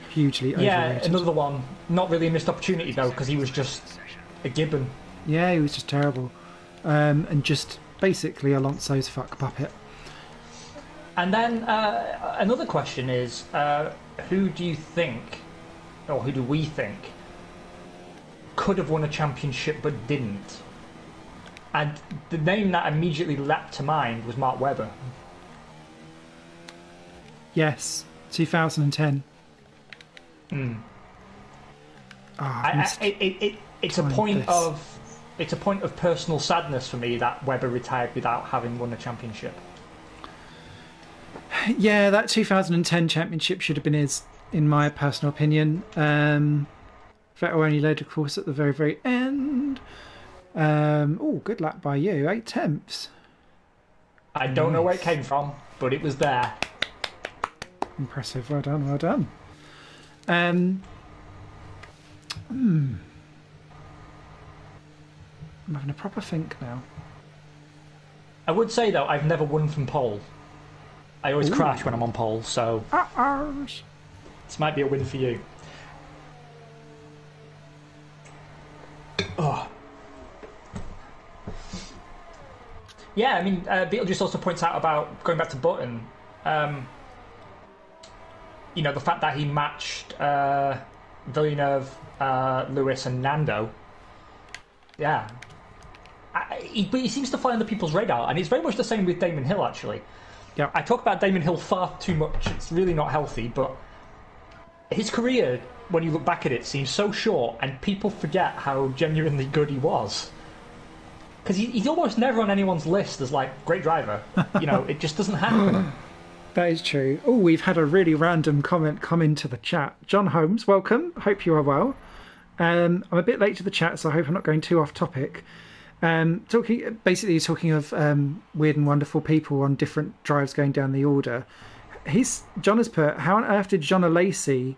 hugely Yeah, overrated. another one. Not really a missed opportunity though, because he was just a gibbon. Yeah, he was just terrible. And just basically Alonso's fuck puppet. And then another question is, who do you think, or who do we think, could have won a championship but didn't? And the name that immediately leapt to mind was Mark Webber. Yes, 2010. It's a point of personal sadness for me that Webber retired without having won a championship. Yeah, that 2010 championship should have been his, in my personal opinion. Vettel only led, of course, at the very, very end. Good lap by you, 8 tenths. I don't know where it came from, but it was there. Impressive, well done, well done. I'm having a proper think now. I would say, though, I've never won from pole. I always crash when I'm on pole, so this might be a win for you. Oh. Yeah, I mean, Beetlejuice also points out about, going back to Button, the fact that he matched Villeneuve, Lewis and Nando. Yeah. But he seems to fly under people's radar, and it's very much the same with Damon Hill, actually. Yep. I talk about Damon Hill far too much. It's really not healthy, but his career, when you look back at it, seems so short, and people forget how genuinely good he was. Because he's almost never on anyone's list as, like, great driver. It just doesn't happen. That is true. Oh, we've had a really random comment come into the chat. John Holmes, welcome. Hope you are well. I'm a bit late to the chat, so I hope I'm not going too off topic. Talking of weird and wonderful people on different drives going down the order. John has put, how on earth did John Lacey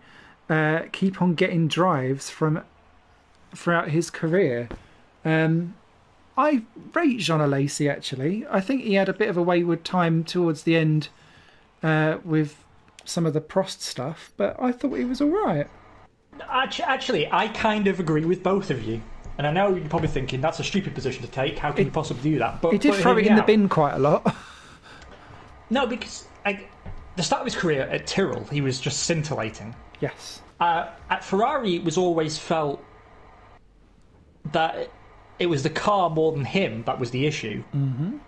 keep on getting drives throughout his career? I rate John Lacey, actually. I think he had a bit of a wayward time towards the end with some of the Prost stuff, but I thought he was all right. Actually, I kind of agree with both of you. And I know you're probably thinking, that's a stupid position to take. How can you possibly do that? But he did throw it in the bin quite a lot. No, because the start of his career at Tyrrell, he was just scintillating. Yes. At Ferrari, it was always felt that it was the car more than him that was the issue. Mm-hmm.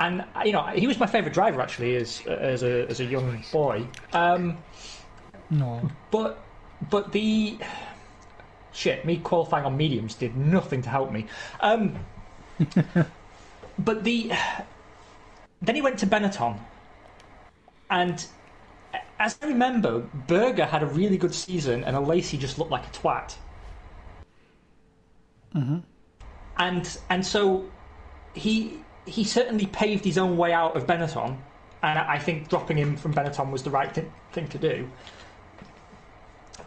And he was my favourite driver actually as a young boy. No. But the me qualifying on mediums did nothing to help me. But then he went to Benetton, and as I remember, Berger had a really good season, and Lacey just looked like a twat. Mm-hmm. And so he certainly paved his own way out of Benetton, and I think dropping him from Benetton was the right thing to do.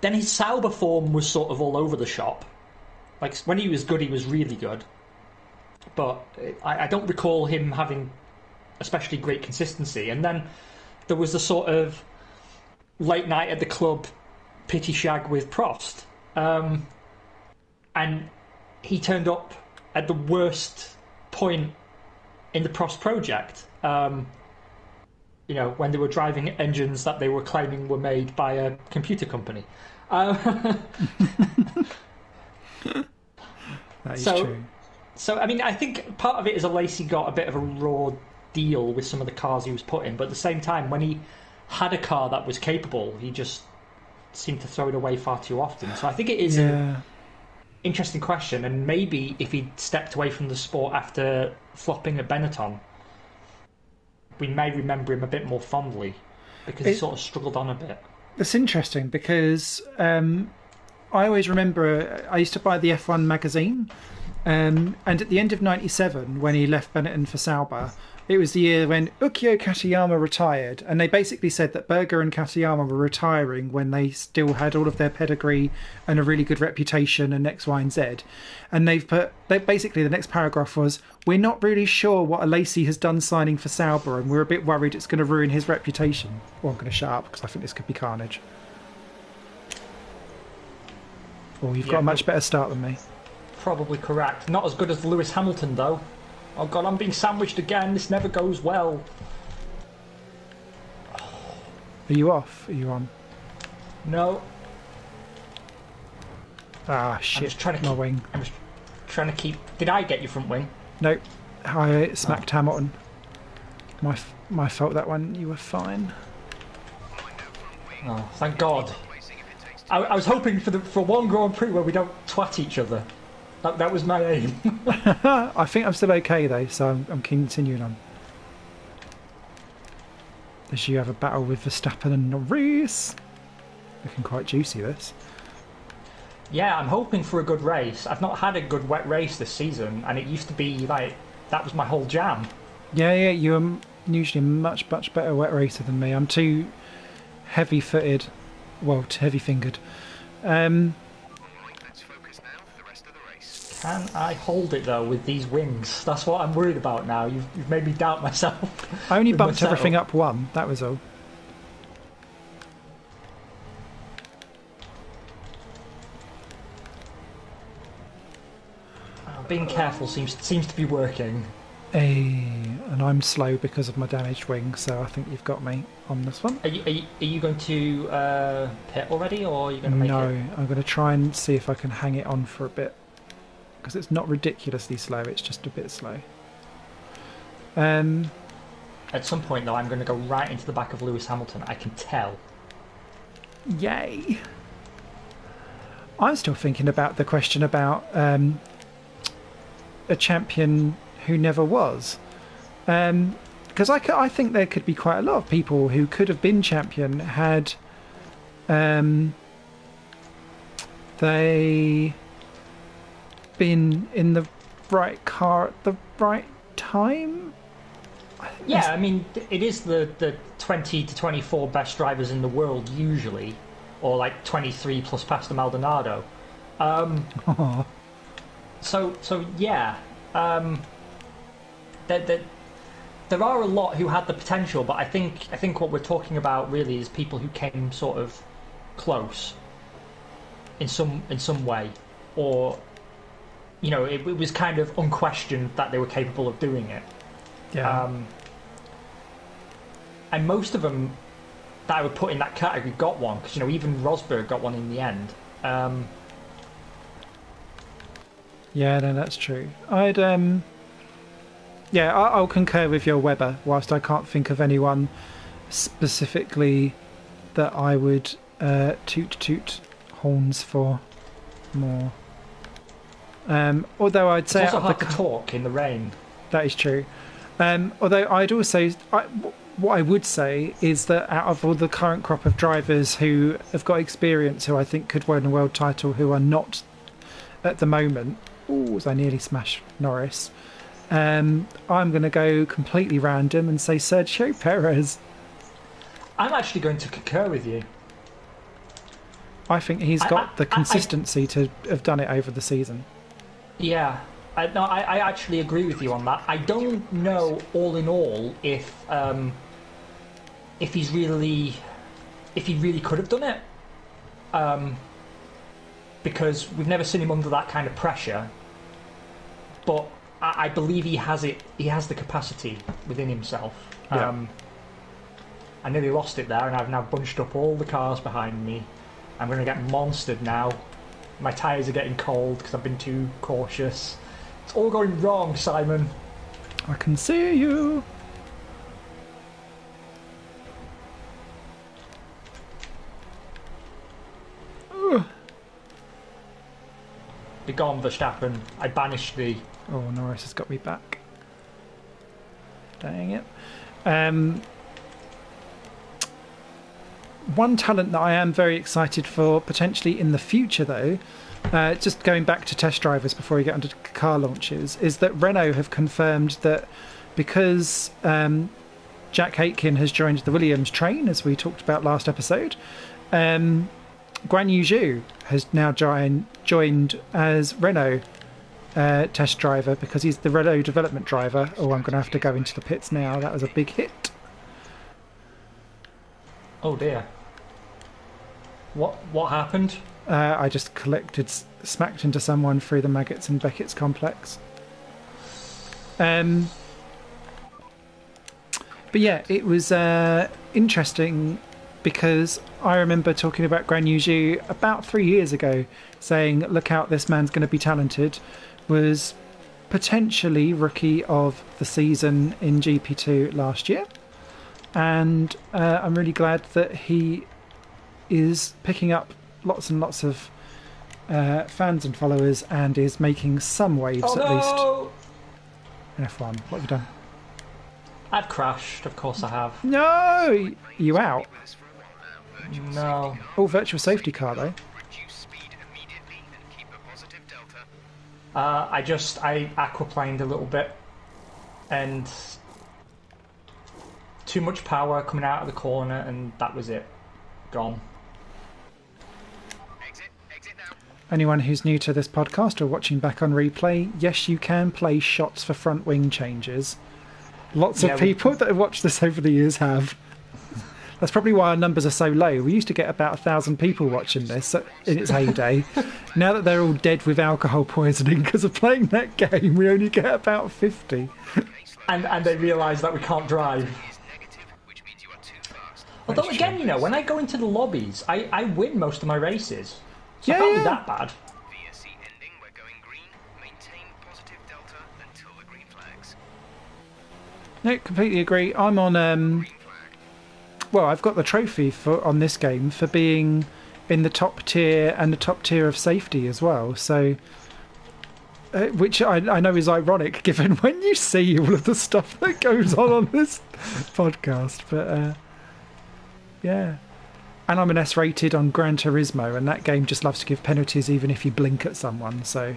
Then his Sauber form was sort of all over the shop. Like, when he was good, he was really good. But I don't recall him having especially great consistency. And then there was the sort of late night at the club pity shag with Prost. And he turned up at the worst point in the Prost project. When they were driving engines that they were claiming were made by a computer company. That is true. So, I mean, I think part of it is Lacey got a bit of a raw deal with some of the cars he was put in, but at the same time, when he had a car that was capable, he just seemed to throw it away far too often. So I think it is an interesting question, and maybe if he'd stepped away from the sport after flopping at Benetton, we may remember him a bit more fondly, because he sort of struggled on a bit. It's interesting because I always remember I used to buy the F1 magazine, And at the end of '97, when he left Benetton for Sauber, it was the year when Ukyo Katayama retired, and they basically said that Berger and Katayama were retiring when they still had all of their pedigree and a really good reputation and X, Y, and Z. And basically the next paragraph was, "We're not really sure what Alesi has done signing for Sauber, and we're a bit worried it's going to ruin his reputation." Well, I'm going to shut up because I think this could be carnage. Oh, you've got a much better start than me. Probably correct. Not as good as Lewis Hamilton, though. Oh god, I'm being sandwiched again. This never goes well. Are you off? Are you on? No. Ah, shit. I'm just trying to my keep, wing. I'm just trying to keep... Did I get your front wing? Nope. I smacked Hamilton. My fault, that one. You were fine. Oh, thank god. I was hoping for one Grand Prix where we don't twat each other. That was my aim. I think I'm still okay though, so I'm continuing on. As you have a battle with Verstappen and Norris. Looking quite juicy, this. Yeah, I'm hoping for a good race. I've not had a good wet race this season, and it used to be like, that was my whole jam. Yeah, you're usually a much better wet racer than me. I'm too heavy-footed. Well, heavy-fingered. Let's focus now for the rest of the race. Can I hold it though with these wings? That's what I'm worried about now. You've made me doubt myself. I only with my bumped everything setup. up one, that was all. Being careful seems to be working. And I'm slow because of my damaged wing, so I think you've got me on this one. Are you going to pit already, or are you going to make No, it? I'm going to try and see if I can hang it on for a bit. Because it's not ridiculously slow, it's just a bit slow. At some point, though, I'm going to go right into the back of Lewis Hamilton. I can tell. Yay! I'm still thinking about the question about a champion who never was. Because I think there could be quite a lot of people who could have been champion had they been in the right car at the right time. Yeah, I mean, it is the 20 to 24 best drivers in the world usually, or like 23 plus Pastor Maldonado. So yeah, there are a lot who had the potential, but I think what we're talking about really is people who came sort of close in some way, or you know, it was kind of unquestioned that they were capable of doing it. Yeah. And most of them that I would put in that category got one, because you know, even Rosberg got one in the end. Yeah, no, that's true. I'll concur with your Webber, whilst I can't think of anyone specifically that I would toot horns for more. Although I'd say It's also out of hard to talk in the rain. that is true. Although I'd also, what I would say is that out of all the current crop of drivers who have got experience, who I think could win a world title, who are not at the moment, as I nearly smashed Norris, I'm going to go completely random and say Sergio Perez. I'm actually going to concur with you. I think he's got the consistency to have done it over the season. Yeah, I actually agree with you on that. I don't know, all in all, if he really could have done it, because we've never seen him under that kind of pressure. But I believe he has it. He has the capacity within himself. Yeah. I nearly lost it there, and I've now bunched up all the cars behind me. I'm going to get monstered now. My tyres are getting cold because I've been too cautious. It's all going wrong, Simon. I can see you. Ugh. Be gone, Verstappen. I banish thee. Oh, Norris has got me back. Dang it. One talent that I am very excited for potentially in the future, though, just going back to test drivers before we get onto car launches, is that Renault have confirmed that because Jack Aitken has joined the Williams train, as we talked about last episode, Guan Yu Zhu has now joined as Renault test driver because he's the Renault development driver. Oh, I'm going to have to go into the pits now. That was a big hit. Oh dear. What happened? I just smacked into someone through the Maggots and Beckett's complex. But yeah, it was interesting because I remember talking about Guan Yu Zhu about 3 years ago, saying, look out, this man's going to be talented, was potentially rookie of the season in GP2 last year. And I'm really glad that he is picking up lots and lots of fans and followers and is making some waves at least. In F1. What have you done? I've crashed, of course I have. No! You out? No. Oh, virtual safety car though. Reduce speed immediately and keep a positive delta. I aquaplaned a little bit and too much power coming out of the corner and that was it. Gone. Exit now. Anyone who's new to this podcast or watching back on replay, yes, you can play shots for front wing changes. Lots of people that have watched this over the years have. That's probably why our numbers are so low. We used to get about 1,000 people watching this in its heyday. Now that they're all dead with alcohol poisoning because of playing that game, we only get about 50. And they realise that we can't drive. Is negative, which means you are too fast. Although again, you know, when I go into the lobbies, I win most of my races. So Yeah, it can't yeah. be that bad. VSC ending, we're going green. Maintain positive delta until the green flags. No, completely agree. I'm on... Green flag. Well, I've got the trophy on this game for being in the top tier and the top tier of safety as well. So, which I know is ironic given when you see all of the stuff that goes on this podcast. But yeah, and I'm an S rated on Gran Turismo, and that game just loves to give penalties even if you blink at someone. So,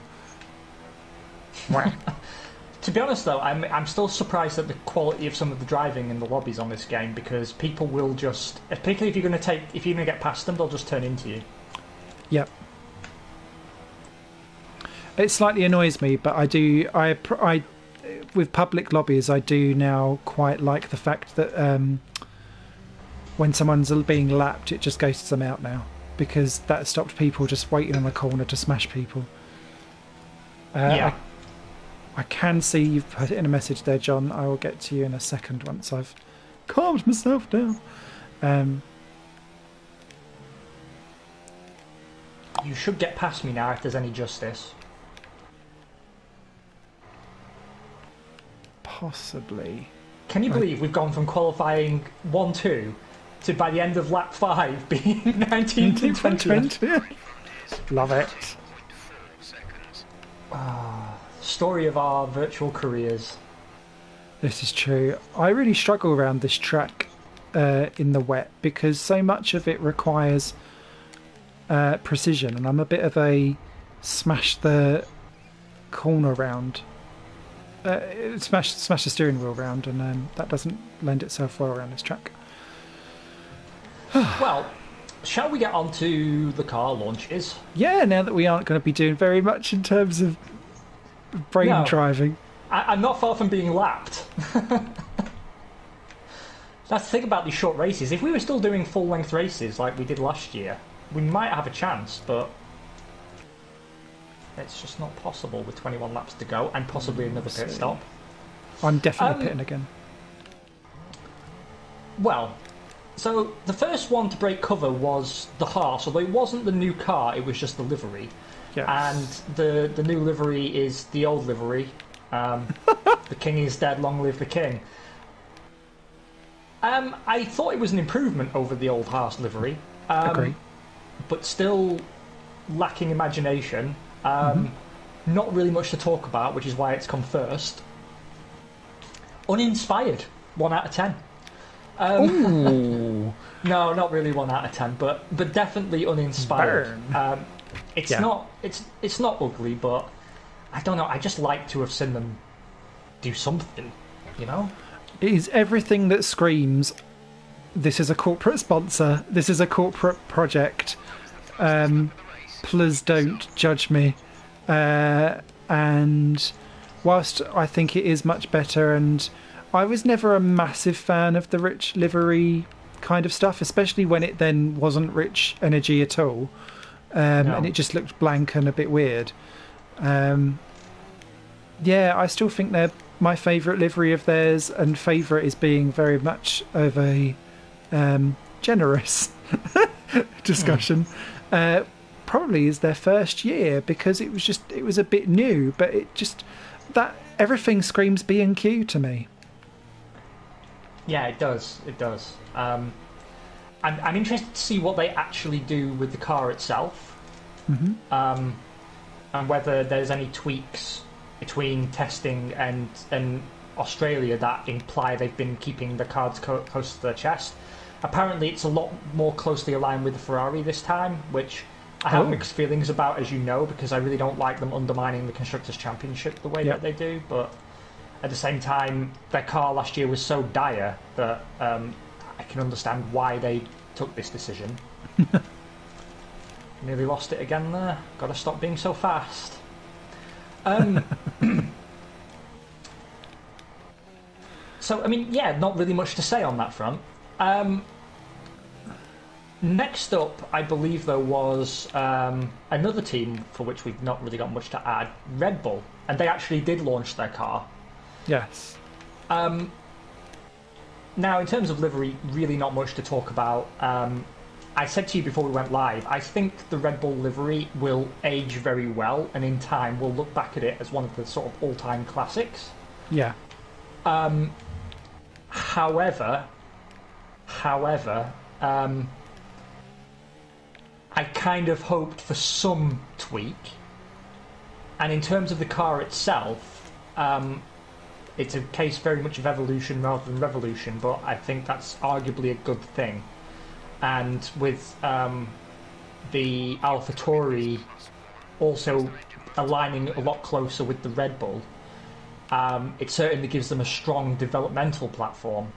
wow. To be honest, though, I'm still surprised at the quality of some of the driving in the lobbies on this game because people will just, particularly if you're going to get past them, they'll just turn into you. Yep. It slightly annoys me, but I with public lobbies, I do now quite like the fact that when someone's being lapped, it just ghosts them out now because that stopped people just waiting on the corner to smash people. Yeah. I can see you've put it in a message there, John. I will get to you in a second once I've calmed myself down. You should get past me now if there's any justice. Possibly. Can you believe we've gone from qualifying 1-2 to by the end of lap 5 being 19th and 20th? Love it. 0.4 seconds. Story of our virtual careers. This is true. I really struggle around this track in the wet because so much of it requires precision, and I'm a bit of a smash the corner round, smash the steering wheel round, and that doesn't lend itself well around this track. Well, shall we get on to the car launches? Yeah, now that we aren't going to be doing very much in terms of brain No. driving. I'm not far from being lapped. That's the thing about these short races. If we were still doing full-length races like we did last year, we might have a chance, but it's just not possible with 21 laps to go and possibly another pit stop. I'm definitely pitting again. Well, so the first one to break cover was the Haas, although it wasn't the new car, it was just the livery. Yeah. And the new livery is the old livery. The king is dead, long live the king. I thought it was an improvement over the old Haas livery. Agree. But still lacking imagination. Not really much to talk about, which is why it's come first. Uninspired, 1 out of 10. Ooh, No, not really 1 out of 10, but definitely uninspired. burn. It's Yeah. not it's not ugly, but I don't know. I just like to have seen them do something, you know. It is everything that screams, this is a corporate sponsor, this is a corporate project, please don't judge me. And whilst I think it is much better, and I was never a massive fan of the rich livery kind of stuff, especially when it then wasn't rich energy at all, No. and it just looked blank and a bit weird. Yeah, I still think they're my favourite livery of theirs, and favourite is being very much of a generous discussion. Probably is their first year, because it was a bit new, but that everything screams B&Q to me. Yeah, it does. It does. I'm interested to see what they actually do with the car itself, and whether there's any tweaks between testing and Australia that imply they've been keeping the cards close to their chest. Apparently, it's a lot more closely aligned with the Ferrari this time, which I have mixed feelings about, as you know, because I really don't like them undermining the Constructors' Championship the way that they do. But at the same time, their car last year was so dire that I can understand why they took this decision. Nearly lost it again there. Got to stop being so fast. So, I mean, yeah, not really much to say on that front. Next up, I believe there was another team for which we've not really got much to add, Red Bull, and they actually did launch their car. Yes. Now, in terms of livery, really not much to talk about. I said to you before we went live, I think the Red Bull livery will age very well, and in time we'll look back at it as one of the sort of all-time classics. Yeah. However, I kind of hoped for some tweak. And in terms of the car itself, it's a case very much of evolution rather than revolution, but I think that's arguably a good thing. And with the AlphaTauri also aligning a lot closer with the Red Bull, it certainly gives them a strong developmental platform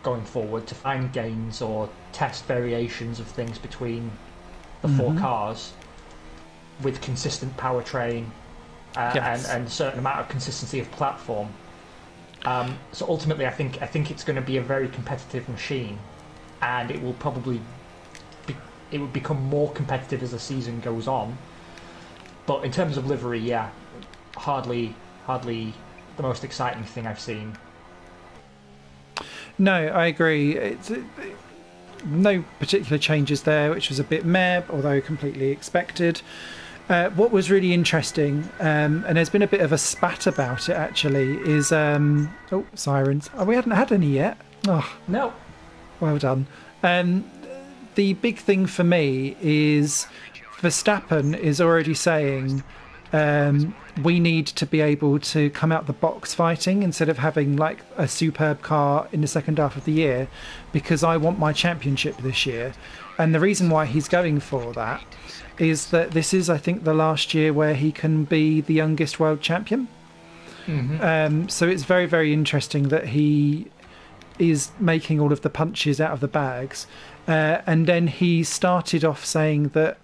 going forward to find gains or test variations of things between the four cars with consistent powertrain and a certain amount of consistency of platform. So ultimately, I think it's going to be a very competitive machine, and it will probably it will become more competitive as the season goes on. But in terms of livery, yeah, hardly the most exciting thing I've seen. No, I agree. No particular changes there, which was a bit meh, although completely expected. What was really interesting, and there's been a bit of a spat about it actually, is sirens. Oh, we hadn't had any yet. Oh, No. well done. The big thing for me is Verstappen is already saying we need to be able to come out the box fighting instead of having like a superb car in the second half of the year, because I want my championship this year. And the reason why he's going for that is that this is, I think, the last year where he can be the youngest world champion. So it's very, very interesting that he is making all of the punches out of the bags. And then he started off saying that,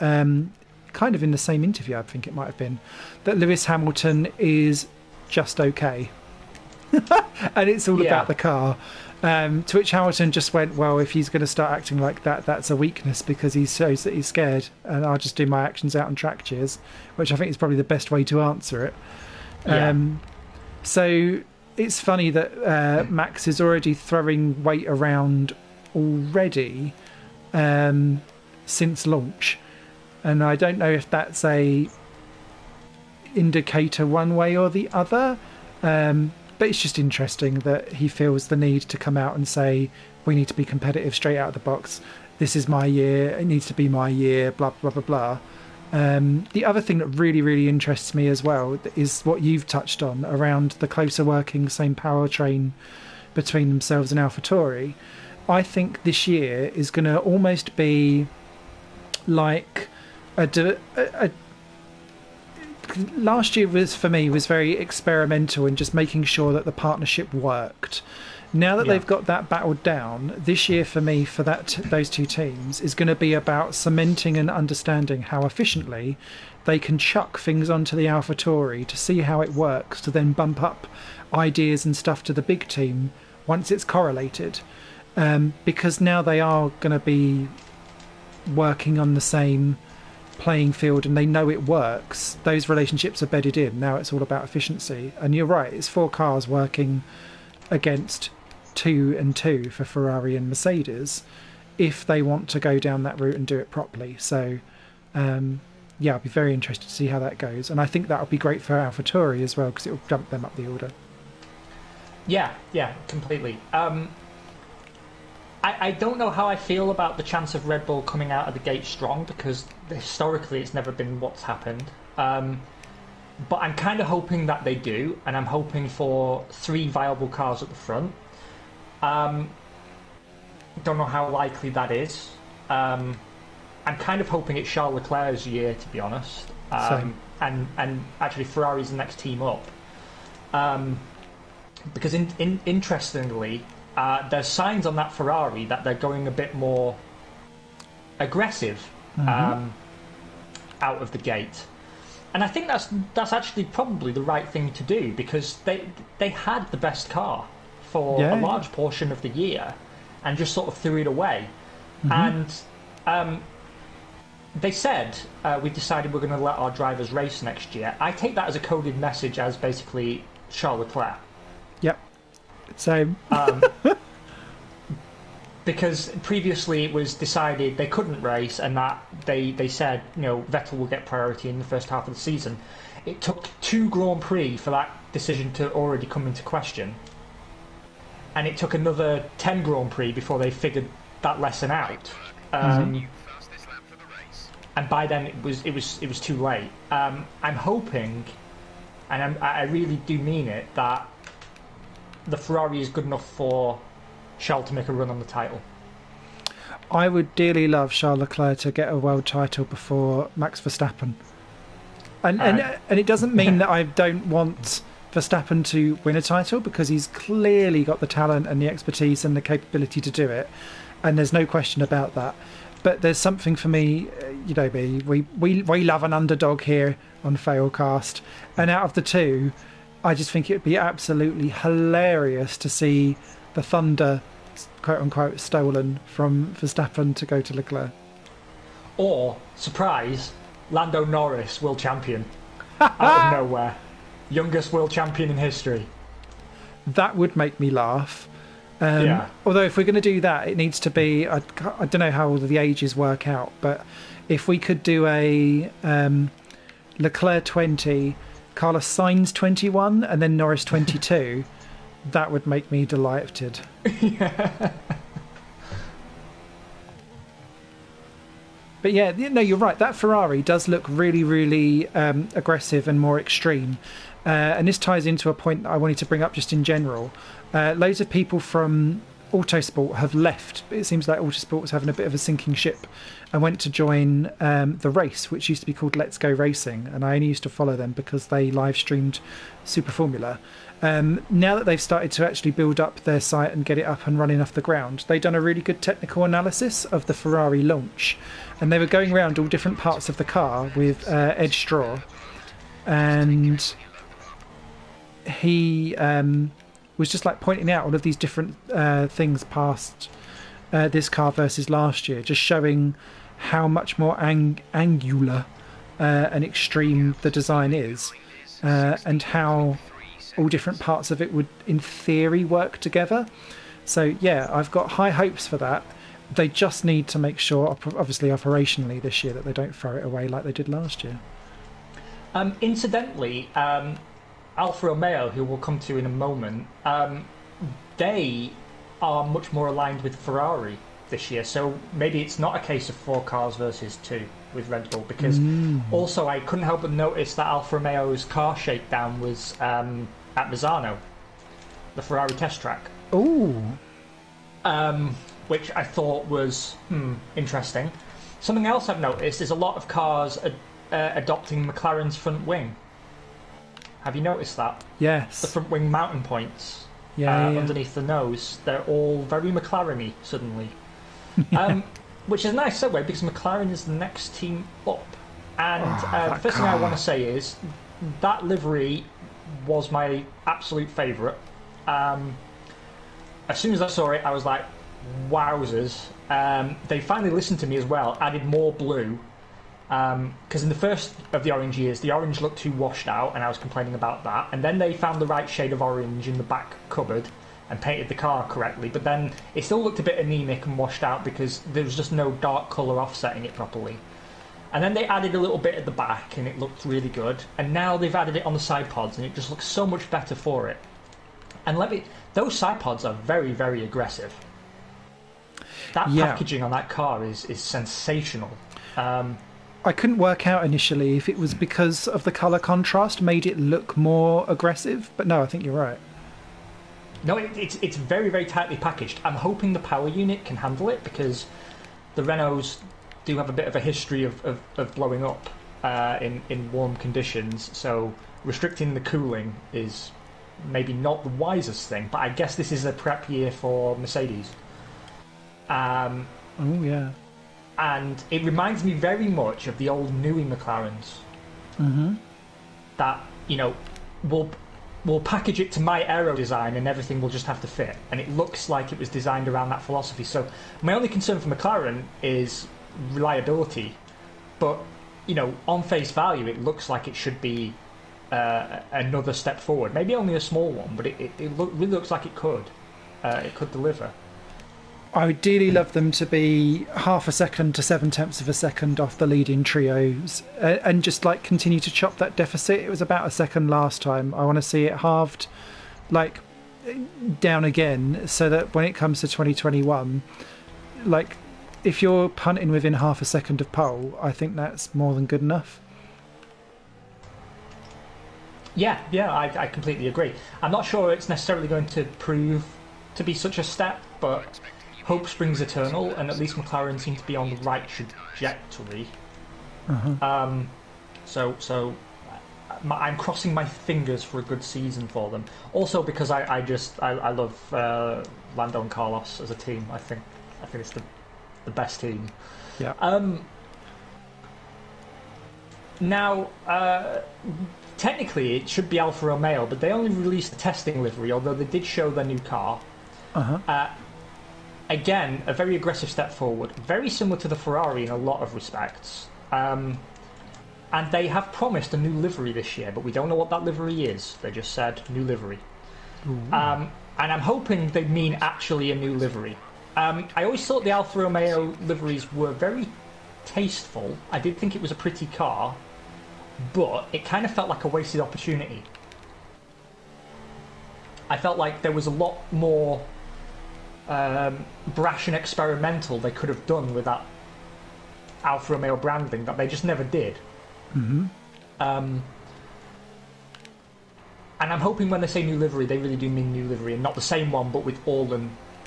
kind of in the same interview, I think it might have been, that Lewis Hamilton is just okay. And it's all about the car. To which Hamilton just went, well, if he's going to start acting like that, that's a weakness, because he shows that he's scared, and I'll just do my actions out on track, cheers, which I think is probably the best way to answer it. So it's funny that Max is already throwing weight around already since launch, and I don't know if that's a indicator one way or the other, but it's just interesting that he feels the need to come out and say we need to be competitive straight out of the box. This is my year, it needs to be my year, blah blah blah blah. The other thing that really, really interests me as well is what you've touched on around the closer working, same powertrain between themselves and AlphaTauri. I think this year is going to almost be like last year was for me was very experimental in just making sure that the partnership worked. Now that they've got that battled down, this year for me, for those two teams, is going to be about cementing and understanding how efficiently they can chuck things onto the AlphaTauri to see how it works, to then bump up ideas and stuff to the big team once it's correlated. Because now they are going to be working on the same playing field and they know it works. Those relationships are bedded in. Now it's all about efficiency. And you're right, it's 4 cars working against 2 and 2 for Ferrari and Mercedes if they want to go down that route and do it properly. So I'll be very interested to see how that goes, and I think that'll be great for AlphaTauri as well because it'll jump them up the order. Yeah, completely. I don't know how I feel about the chance of Red Bull coming out of the gate strong, because historically it's never been what's happened. But I'm kind of hoping that they do, and I'm hoping for 3 viable cars at the front. Don't know how likely that is. I'm kind of hoping it's Charles Leclerc's year, to be honest. And actually Ferrari's the next team up. Because interestingly, there's signs on that Ferrari that they're going a bit more aggressive out of the gate. And I think that's actually probably the right thing to do, because they had the best car for a large portion of the year and just sort of threw it away. And they said, we decided we're going to let our drivers race next year. I take that as a coded message as basically Charles Leclerc. Yep. Same. Because previously it was decided they couldn't race, and that they said, Vettel will get priority in the first half of the season. It took 2 Grand Prix for that decision to already come into question, and it took another 10 Grand Prix before they figured that lesson out. And by then it was too late. I'm hoping, and I really do mean it, that the Ferrari is good enough for Charles to make a run on the title. I would dearly love Charles Leclerc to get a world title before Max Verstappen. And it doesn't mean that I don't want Verstappen to win a title, because he's clearly got the talent and the expertise and the capability to do it, and there's no question about that. But there's something for me, we love an underdog here on Failcast, and out of the two, I just think it would be absolutely hilarious to see the thunder, quote unquote, stolen from Verstappen to go to Leclerc. Or, surprise, Lando Norris, world champion. Out of nowhere. Youngest world champion in history. That would make me laugh. Although if we're going to do that, it needs to be, I don't know how all the ages work out, but if we could do a Leclerc 20, Carlos Sainz 21, and then Norris 22, that would make me delighted. But yeah, no, you're right. That Ferrari does look really, really aggressive and more extreme. And this ties into a point that I wanted to bring up just in general. Loads of people from Autosport have left. It seems like Autosport was having a bit of a sinking ship and went to join the race, which used to be called Let's Go Racing. And I only used to follow them because they live streamed Super Formula. Now that they've started to actually build up their site and get it up and running off the ground, they've done a really good technical analysis of the Ferrari launch. And they were going around all different parts of the car with Ed Straw. And he was just like pointing out all of these different things past this car versus last year, just showing how much more angular and extreme the design is, and how all different parts of it would, in theory, work together. So yeah, I've got high hopes for that. They just need to make sure, obviously operationally this year, that they don't throw it away like they did last year. Incidentally, Alfa Romeo, who we'll come to in a moment, they are much more aligned with Ferrari this year. So maybe it's not a case of 4 cars versus 2 with Red Bull, because also I couldn't help but notice that Alfa Romeo's car shakedown was at Misano, the Ferrari test track. Ooh. Which I thought was interesting. Something else I've noticed is a lot of cars adopting McLaren's front wing. Have you noticed that? Yes. The front wing mounting points Yeah. underneath the nose, they're all very McLaren-y suddenly. Which is a nice segue because McLaren is the next team up. And the first thing I want to say is that livery was my absolute favourite. As soon as I saw it, I was like, wowzers. They finally listened to me as well, added more blue. Because in the first of the orange years, the orange looked too washed out, and I was complaining about that. And then they found the right shade of orange in the back cupboard and painted the car correctly. But then it still looked a bit anemic and washed out because there was just no dark colour offsetting it properly. And then they added a little bit at the back, and it looked really good. And now they've added it on the side pods, and it just looks so much better for it. And those side pods are very, very aggressive. That packaging on that car is sensational. I couldn't work out initially if it was because of the colour contrast made it look more aggressive, but no, I think you're right. No, it's very, very tightly packaged. I'm hoping the power unit can handle it because the Renaults do have a bit of a history of blowing up in warm conditions, so restricting the cooling is maybe not the wisest thing, but I guess this is a prep year for Mercedes. Oh, yeah. And it reminds me very much of the old Newey McLarens. Mm-hmm. That, we'll package it to my aero design and everything will just have to fit. And it looks like it was designed around that philosophy. So my only concern for McLaren is reliability. But, on face value, it looks like it should be another step forward. Maybe only a small one, but it really looks like it could. It could deliver. I would ideally love them to be half a second to 0.7 of a second off the leading trios and just continue to chop that deficit. It was about a second last time. I want to see it halved, down again, so that when it comes to 2021, if you're punting within half a second of pole, I think that's more than good enough. Yeah, I completely agree. I'm not sure it's necessarily going to prove to be such a step, but hope springs eternal, and at least McLaren seem to be on the right trajectory. So I'm crossing my fingers for a good season for them. Also because I love Lando and Carlos as a team. I think it's the best team. Yeah. Now, technically it should be Alfa Romeo, but they only released the testing livery, although they did show their new car. Again, a very aggressive step forward, very similar to the Ferrari in a lot of respects. And they have promised a new livery this year, but we don't know what that livery is. They just said new livery. And I'm hoping they mean actually a new livery. I always thought the Alfa Romeo liveries were very tasteful. I did think it was a pretty car, but it kind of felt like a wasted opportunity. I felt like there was a lot more brash and experimental they could have done with that Alfa Romeo branding that they just never did. And I'm hoping when they say new livery, they really do mean new livery and not the same one but with all the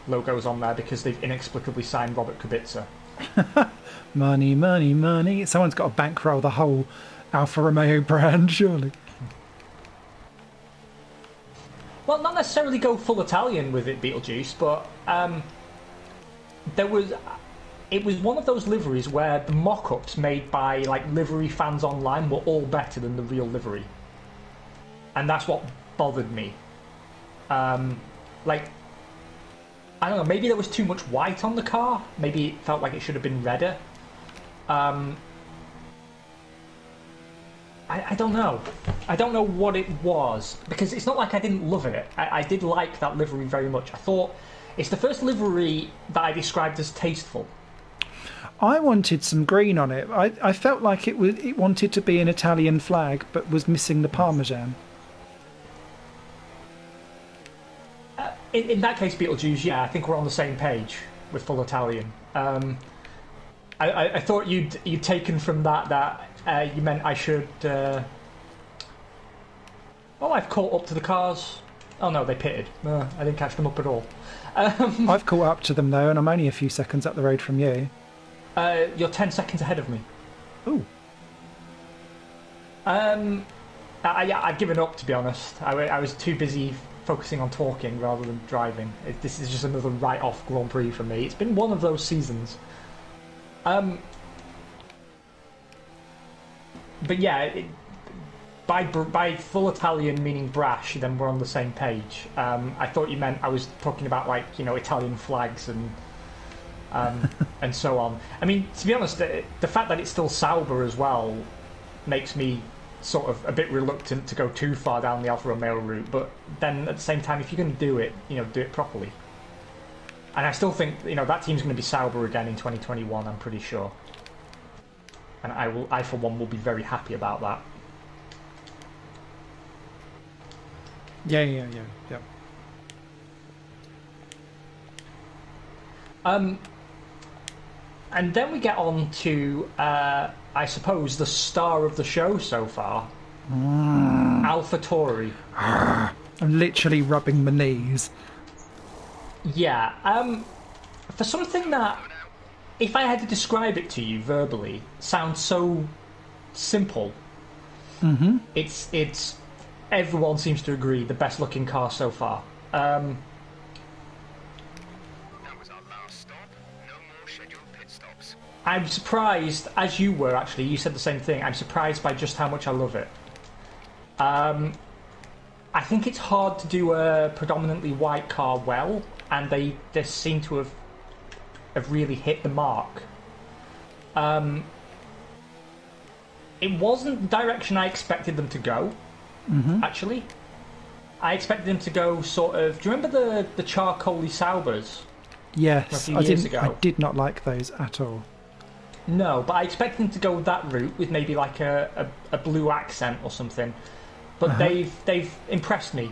logos on there because they've inexplicably signed Robert Kubica. Money, money, money. Someone's got to bankroll the whole Alfa Romeo brand, surely. Well, not necessarily go full Italian with it, Beetlejuice, but it was one of those liveries where the mock-ups made by livery fans online were all better than the real livery, and that's what bothered me. I don't know, maybe there was too much white on the car. Maybe it felt like it should have been redder. I don't know. I don't know what it was, because it's not like I didn't love it. I did like that livery very much. I thought it's the first livery that I described as tasteful. I wanted some green on it. I felt like it wanted to be an Italian flag, but was missing the Parmesan. In that case, Beetlejuice, yeah, I think we're on the same page with full Italian. I thought you'd taken from that you meant I should... I've caught up to the cars. Oh no, they pitted. I didn't catch them up at all. I've caught up to them though, and I'm only a few seconds up the road from you. You're 10 seconds ahead of me. Ooh. I'd given up, to be honest. I was too busy focusing on talking rather than driving. This is just another write-off Grand Prix for me. It's been one of those seasons. But yeah, by full Italian meaning brash, then we're on the same page. I thought you meant I was talking about Italian flags and and so on. I mean, to be honest, the fact that it's still Sauber as well makes me sort of a bit reluctant to go too far down the Alfa Romeo route. But then at the same time, if you're going to do it, do it properly. And I still think that team's going to be Sauber again in 2021. I'm pretty sure. And I for one will be very happy about that. Yeah. And then we get on to, I suppose, the star of the show so far, AlphaTauri. I'm literally rubbing my knees. Yeah. For something that, if I had to describe it to you verbally, sounds so simple. Mm-hmm. It's everyone seems to agree the best looking car so far. That was our last stop. No more scheduled pit stops. I'm surprised, as you were actually, you said the same thing, I'm surprised by just how much I love it. I think it's hard to do a predominantly white car well, and they seem to have really hit the mark. It wasn't the direction I expected them to go, actually. I expected them to go sort of... Do you remember the charcoaly Saubers? Yes, I did not like those at all. No, but I expected them to go that route with maybe like a blue accent or something. But they've impressed me.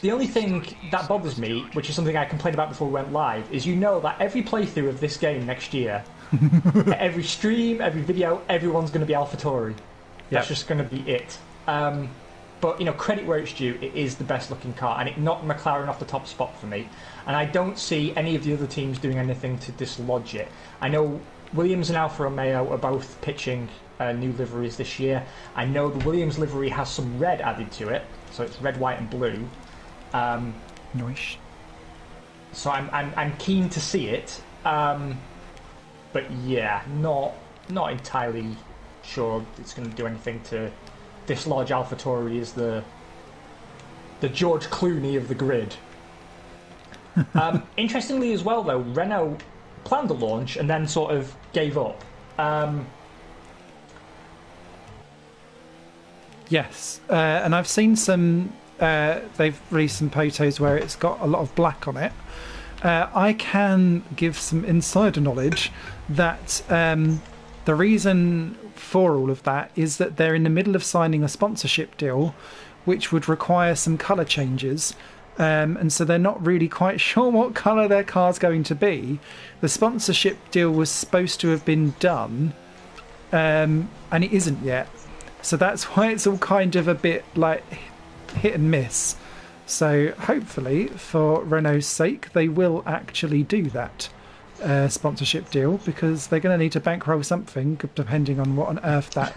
The only thing that bothers me, which is something I complained about before we went live, is that every playthrough of this game next year, every stream, every video, everyone's going to be AlphaTauri. That's just going to be it. But credit where it's due, it is the best looking car, and it knocked McLaren off the top spot for me. And I don't see any of the other teams doing anything to dislodge it. I know Williams and Alfa Romeo are both pitching new liveries this year. I know the Williams livery has some red added to it, so it's red, white, and blue. Nice. So I'm keen to see it, but yeah, not entirely sure it's going to do anything to dislodge AlphaTauri as the George Clooney of the grid. Interestingly as well, though, Renault planned a launch and then sort of gave up. Yes, and I've seen some... they've released some photos where it's got a lot of black on it. I can give some insider knowledge that the reason for all of that is that they're in the middle of signing a sponsorship deal which would require some colour changes, and so they're not really quite sure what colour their car's going to be. The sponsorship deal was supposed to have been done, and it isn't yet, so that's why it's all kind of a bit like hit and miss. So hopefully, for Renault's sake, they will actually do that sponsorship deal, because they're going to need to bankroll something, depending on what on earth that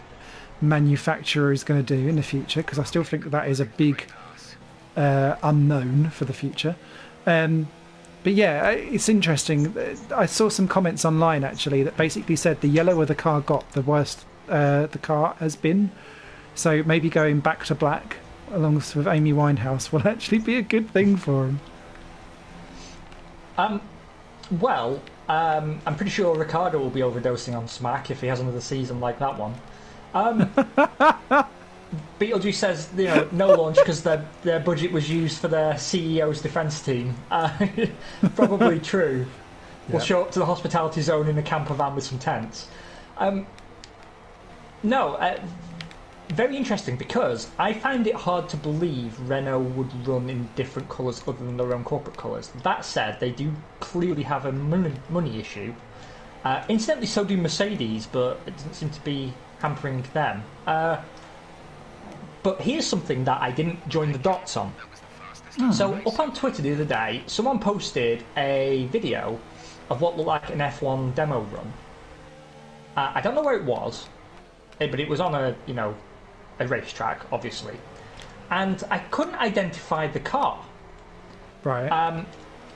manufacturer is going to do in the future, because I still think that is a big unknown for the future. But yeah, it's interesting. I saw some comments online actually that basically said the yellower the car got, the worse the car has been. So maybe going back to black along with Amy Winehouse will actually be a good thing for him. Well, I'm pretty sure Ricardo will be overdosing on smack if he has another season like that one. Beetlejuice says, no launch because their budget was used for their CEO's defence team. Probably true. We'll show up to the hospitality zone in a camper van with some tents. Very interesting, because I find it hard to believe Renault would run in different colours other than their own corporate colours. That said, they do clearly have a money issue. Incidentally, so do Mercedes, but it doesn't seem to be hampering them. But here's something that I didn't join the dots on. So up on Twitter the other day, someone posted a video of what looked like an F1 demo run. I don't know where it was, but it was on a racetrack, obviously, and I couldn't identify the car. Right.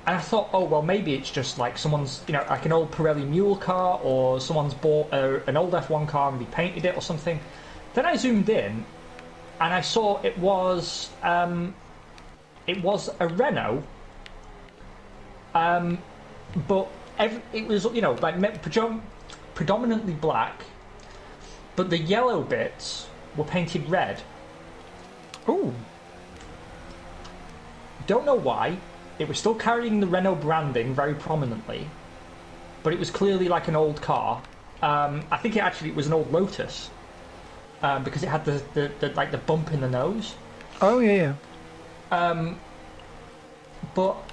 And I thought, oh well, maybe it's just like someone's, like an old Pirelli mule car, or someone's bought an old F1 car and repainted it or something. Then I zoomed in, and I saw it was a Renault, but it was like predominantly black, but the yellow bits were painted red. Ooh. Don't know why. It was still carrying the Renault branding very prominently, but it was clearly like an old car. I think it was an old Lotus, because it had the bump in the nose. Oh yeah. But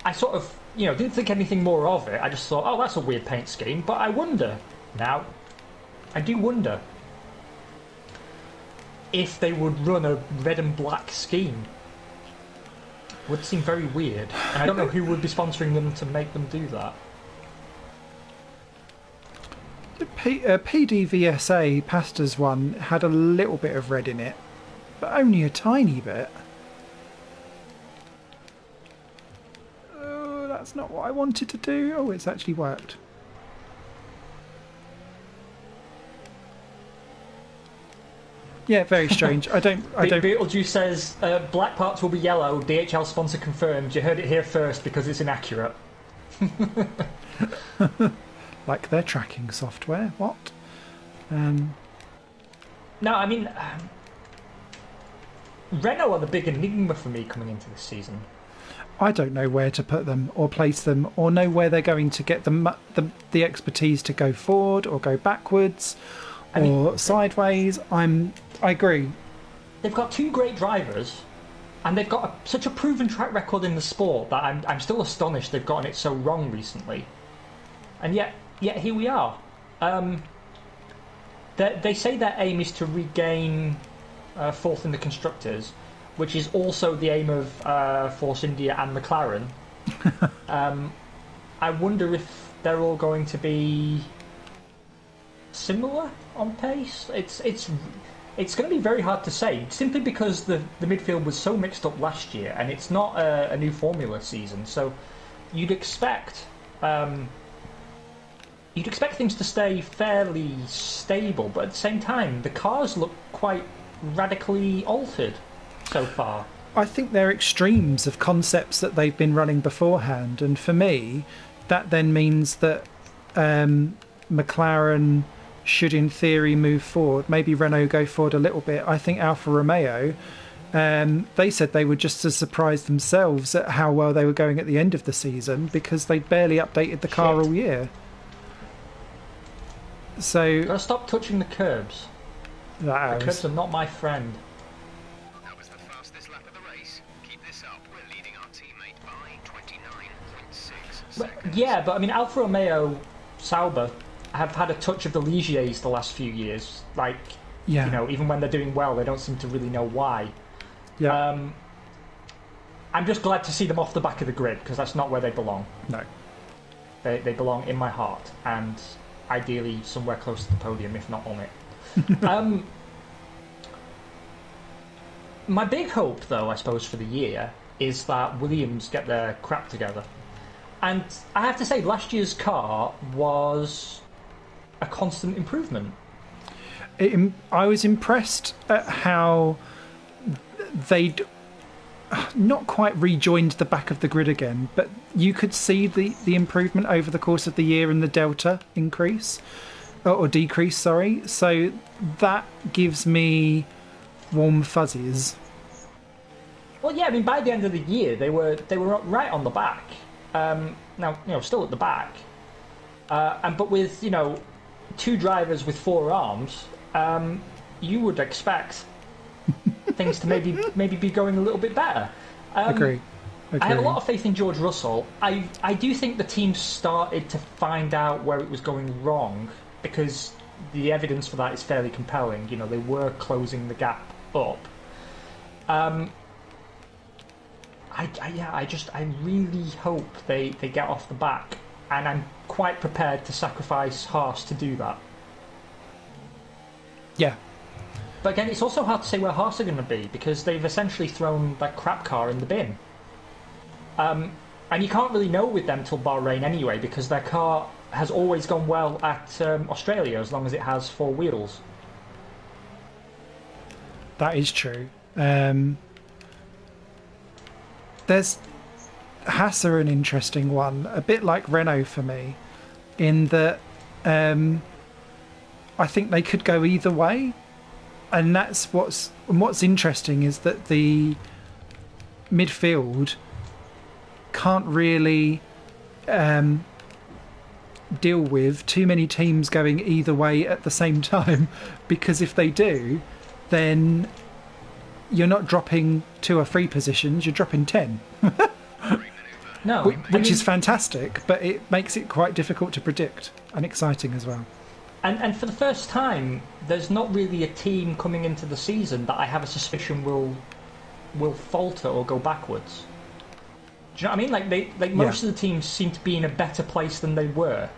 I sort of didn't think anything more of it. I just thought, oh, that's a weird paint scheme. But I wonder now. I do wonder if they would run a red and black scheme. Would seem very weird, and I don't know who would be sponsoring them to make them do that. The PDVSA Pasta's one had a little bit of red in it, but only a tiny bit. Oh, that's not what I wanted to do. Oh, it's actually worked. Yeah, very strange. I don't. Beetlejuice says black parts will be yellow. DHL sponsor confirmed. You heard it here first because it's inaccurate. Like their tracking software. What? No, I mean, Renault are the big enigma for me coming into this season. I don't know where to put them or place them, or know where they're going to get the expertise to go forward or go backwards. Or sideways. I agree. They've got two great drivers, and they've got such a proven track record in the sport that I'm still astonished they've gotten it so wrong recently. And yet here we are. They say their aim is to regain fourth in the constructors, which is also the aim of Force India and McLaren. I wonder if they're all going to be similar on pace. It's going to be very hard to say, simply because the midfield was so mixed up last year, and it's not a new formula season. So you'd expect things to stay fairly stable, but at the same time, the cars look quite radically altered so far. I think they're extremes of concepts that they've been running beforehand, and for me, that then means that McLaren should in theory move forward. Maybe Renault go forward a little bit. I think Alfa Romeo, they said they were just as surprised themselves at how well they were going at the end of the season, because they barely updated the car all year. So gotta stop touching the curbs. The curbs are not my friend. That was the fastest lap of the race. Keep this up. We're leading our teammate by 29.6 seconds. Yeah, but I mean, Alfa Romeo, Sauber have had a touch of the Ligiers the last few years. Like, even when they're doing well, they don't seem to really know why. Yeah. I'm just glad to see them off the back of the grid, because that's not where they belong. No. They belong in my heart, and ideally somewhere close to the podium, if not on it. My big hope, though, I suppose, for the year is that Williams get their crap together. And I have to say, last year's car was a constant improvement. I was impressed at how they'd not quite rejoined the back of the grid again, but you could see the improvement over the course of the year and the delta increase or decrease, sorry. So that gives me warm fuzzies. Well, yeah, I mean, by the end of the year, they were right on the back. Now, still at the back, but with two drivers with four arms, you would expect things to maybe be going a little bit better. Agree. I have a lot of faith in George Russell. I do think the team started to find out where it was going wrong, because the evidence for that is fairly compelling. They were closing the gap up. I really hope they get off the back, and I'm quite prepared to sacrifice Haas to do that. Yeah. But again, it's also hard to say where Haas are going to be, because they've essentially thrown that crap car in the bin. And you can't really know with them till Bahrain anyway, because their car has always gone well at Australia, as long as it has 4 wheels. That is true. Haas are an interesting one, a bit like Renault for me, in that I think they could go either way, and that's what's interesting is that the midfield can't really deal with too many teams going either way at the same time, because if they do, then you're not dropping 2 or 3 positions, you're dropping 10. No, which is fantastic, but it makes it quite difficult to predict and exciting as well. And for the first time, there's not really a team coming into the season that I have a suspicion will falter or go backwards. Do you know what I mean? Like most of the teams seem to be in a better place than they were,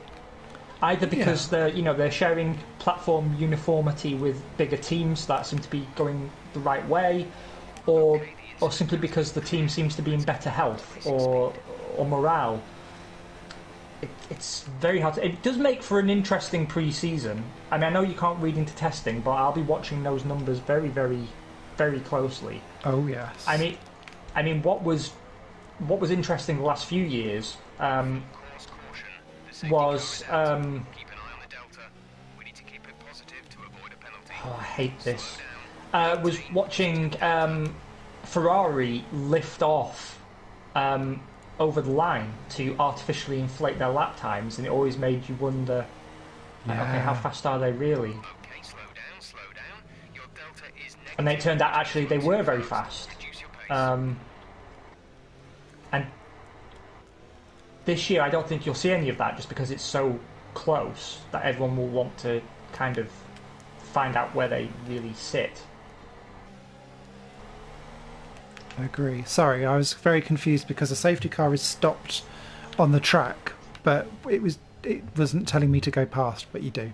either because they're sharing platform uniformity with bigger teams that seem to be going the right way, or simply because the team seems to be in better health or morale. It's very hard to... It does make for an interesting pre-season. I mean, I know you can't read into testing, but I'll be watching those numbers very, very, very closely. Oh yes. I mean, what was interesting the last few years was. Keep an eye on the delta. We need to keep it positive to avoid a penalty. Oh, I hate this. Was watching Ferrari lift off over the line to artificially inflate their lap times, and it always made you wonder, okay, how fast are they really? Okay, slow down. Your delta is negative. And it turned out actually they were very fast. Reduce your pace. And this year I don't think you'll see any of that, just because it's so close that everyone will want to kind of find out where they really sit. I agree. Sorry, I was very confused because a safety car is stopped on the track, but it wasn't telling me to go past, but you do.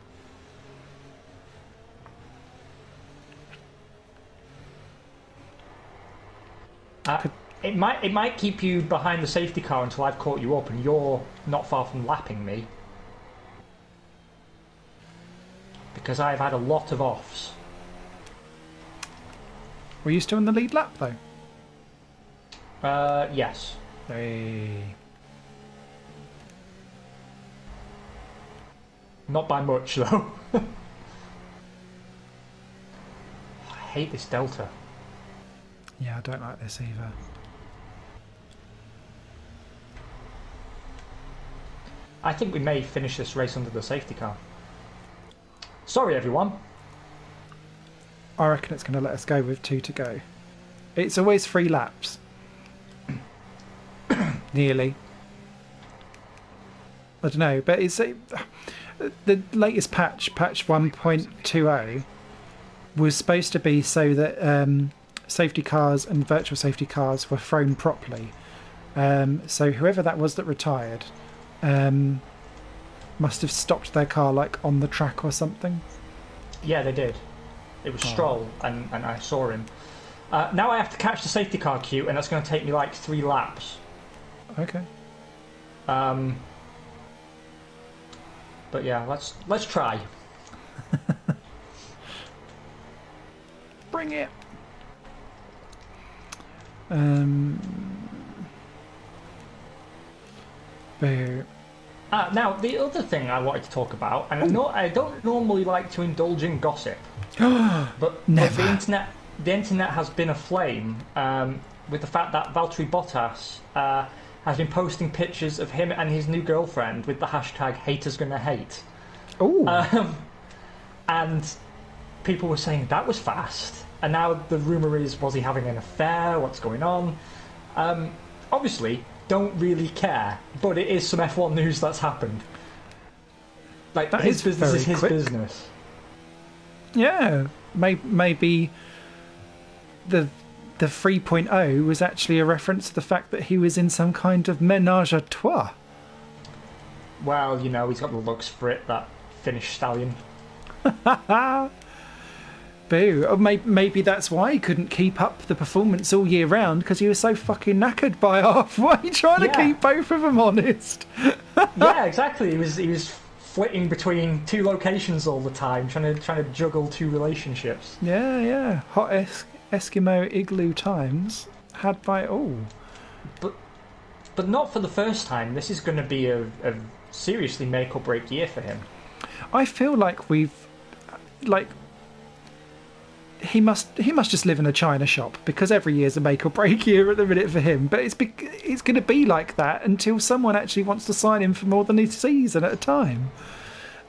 It might keep you behind the safety car until I've caught you up, and you're not far from lapping me, because I've had a lot of offs. Were you still in the lead lap though? Yes. Hey. Not by much though. I hate this delta. Yeah, I don't like this either. I think we may finish this race under the safety car. Sorry everyone. I reckon it's going to let us go with 2 to go. It's always 3 laps. Nearly. I don't know, but it's the latest patch 1.20, was supposed to be so that safety cars and virtual safety cars were thrown properly. So whoever that was that retired must have stopped their car like on the track or something. Yeah, they did. It was Stroll, and I saw him. Now I have to catch the safety car queue, and that's going to take me like 3 laps. Okay. But yeah, let's try. Bring it. Boo. Now the other thing I wanted to talk about, and I don't normally like to indulge in gossip, but Never. the internet has been aflame with the fact that Valtteri Bottas has been posting pictures of him and his new girlfriend with the hashtag #HatersGonnaHate. Oh. And people were saying that was fast, and now the rumour is, was he having an affair? What's going on? Obviously, don't really care, but it is some F1 news that's happened. Like, That his is business very is his quick. business. Yeah. Maybe the the 3.0 was actually a reference to the fact that he was in some kind of ménage à trois. Well, you know, he's got the looks for it, that Finnish stallion. Boo. Or maybe that's why he couldn't keep up the performance all year round, because he was so fucking knackered by halfway, trying to keep both of them honest. Yeah, exactly. He was flitting between two locations all the time, trying to juggle two relationships. Yeah. Hot Eskimo igloo times had by all. But not for the first time. This is going to be a seriously make or break year for him. I feel like he must just live in a china shop, because every year's a make or break year at the minute for him. But it's going to be like that until someone actually wants to sign him for more than a season at a time.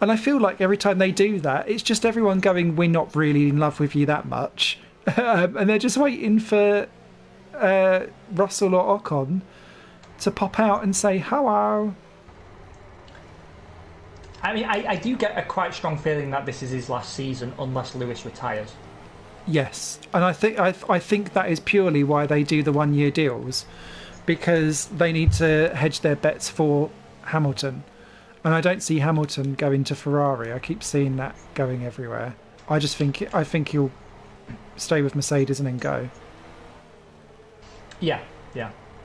And I feel like every time they do that, it's just everyone going, "We're not really in love with you that much," and they're just waiting for Russell or Ocon to pop out and say hello. I mean, I do get a quite strong feeling that this is his last season, unless Lewis retires. Yes, and I think that is purely why they do the 1 year deals, because they need to hedge their bets for Hamilton, and I don't see Hamilton going to Ferrari. I keep seeing that going everywhere. I think he'll stay with Mercedes and then go. Yeah,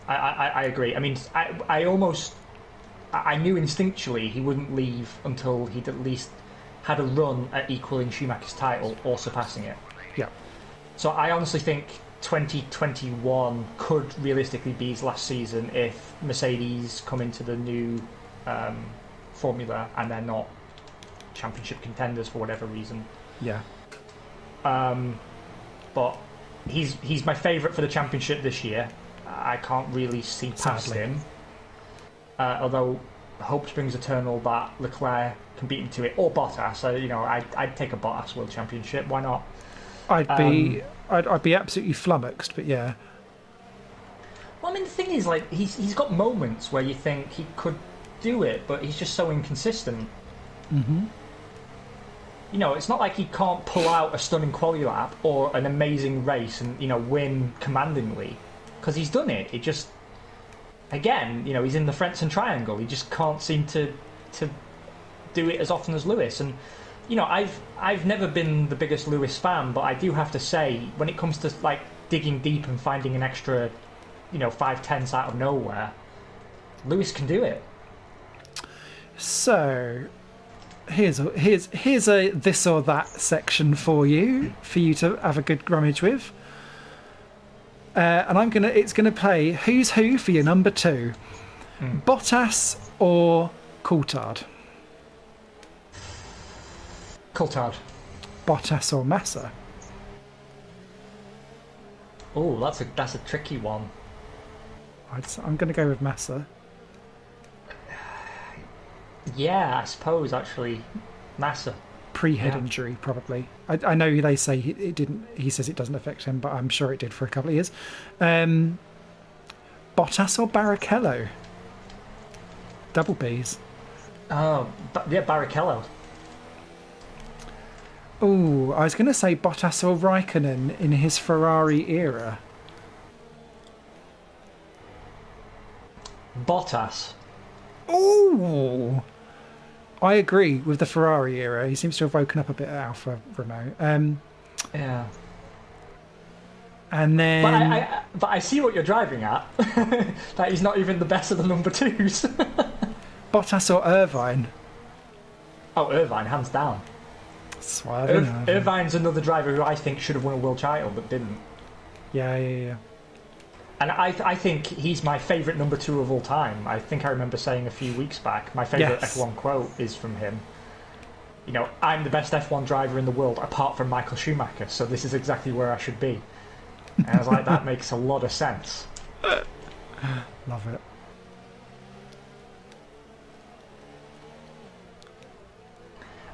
I agree. I mean, I knew instinctually he wouldn't leave until he'd at least had a run at equaling Schumacher's title or surpassing it. Yeah. So I honestly think 2021 could realistically be his last season if Mercedes come into the new formula and they're not championship contenders for whatever reason. Yeah. But he's my favourite for the championship this year. I can't really see past him. Although hope springs eternal that Leclerc can beat him to it, or Bottas. So I'd take a Bottas World Championship. Why not? I'd be absolutely flummoxed, but yeah. Well, I mean, the thing is, like, he's got moments where you think he could do it, but he's just so inconsistent. Mm-hmm. It's not like he can't pull out a stunning quali lap or an amazing race and win commandingly, because he's done it. It just, again, he's in the Frentzen triangle. He just can't seem to do it as often as Lewis. And I've never been the biggest Lewis fan, but I do have to say, when it comes to like digging deep and finding an extra 5/10 out of nowhere, Lewis can do it. So here's a this or that section for you to have a good rummage with. And it's gonna play who's who for your number 2. Bottas or Coulthard? Coulthard. Bottas or Massa? Oh, that's a tricky one. I'm going to go with Massa. Yeah, I suppose actually, Massa. Pre-head injury, probably. I know they say it didn't. He says it doesn't affect him, but I'm sure it did for a couple of years. Bottas or Barrichello? Double B's. Oh, yeah, Barrichello. Oh, I was going to say Bottas or Raikkonen in his Ferrari era. Bottas. Oh, I agree with the Ferrari era. He seems to have woken up a bit at Alfa Romeo. Yeah. And then... But I see what you're driving at. That he's not even the best of the number 2s. Bottas or Irvine? Oh, Irvine, hands down. Irvine's another driver who I think should have won a world title but didn't. Yeah. And I think he's my favourite number 2 of all time. I think I remember saying a few weeks back, my favourite F1 quote is from him. I'm the best F1 driver in the world apart from Michael Schumacher, so this is exactly where I should be. And I was like, that makes a lot of sense. Love it.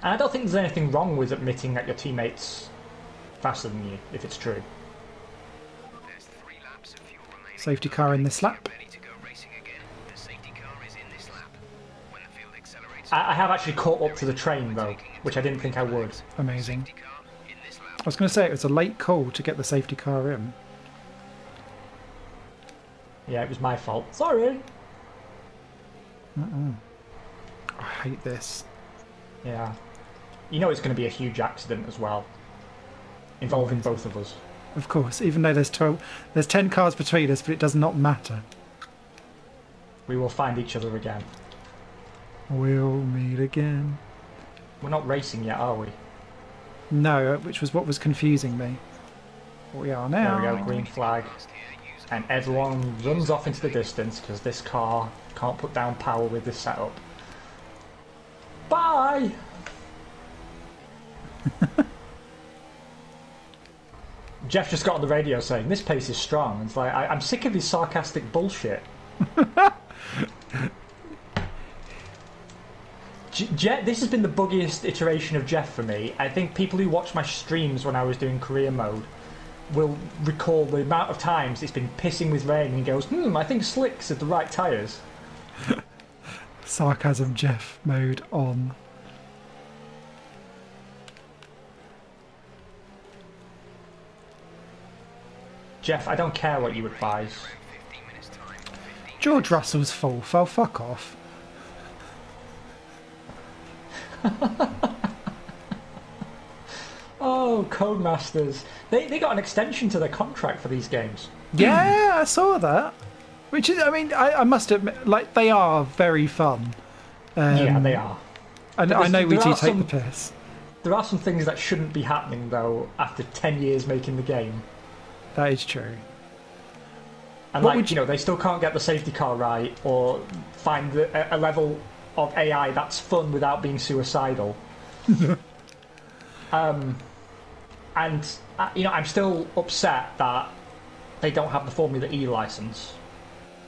And I don't think there's anything wrong with admitting that your teammate's faster than you, if it's true. Safety car in this lap. I have actually caught up to the train, though, which I didn't think I would. Amazing. I was going to say it was a late call to get the safety car in. Yeah, it was my fault. Sorry. I hate this. Yeah. You know it's going to be a huge accident as well, involving both of us. Of course, even though there's 10 cars between us, but it does not matter. We will find each other again. We'll meet again. We're not racing yet, are we? No, which was what was confusing me. We are now. There we go, green flag. And everyone runs off into the distance because this car can't put down power with this setup. Bye! Jeff just got on the radio saying, this pace is strong. It's like, I'm sick of his sarcastic bullshit. Jeff, this has been the buggiest iteration of Jeff for me. I think people who watch my streams when I was doing career mode will recall the amount of times it's been pissing with rain and he goes, I think slicks are the right tyres. Sarcasm Jeff mode on. Jeff, I don't care what you advise. George Russell's full. Fell fuck off. Oh, Codemasters. They got an extension to their contract for these games. Yeah, I saw that. Which is, I mean, I must admit, like, they are very fun. Yeah, they are. And I know we do take some, the piss. There are some things that shouldn't be happening, though, after 10 years making the game. That is true. And, like, you know, they still can't get the safety car right or find a level of AI that's fun without being suicidal. And, you know, I'm still upset that they don't have the Formula E license.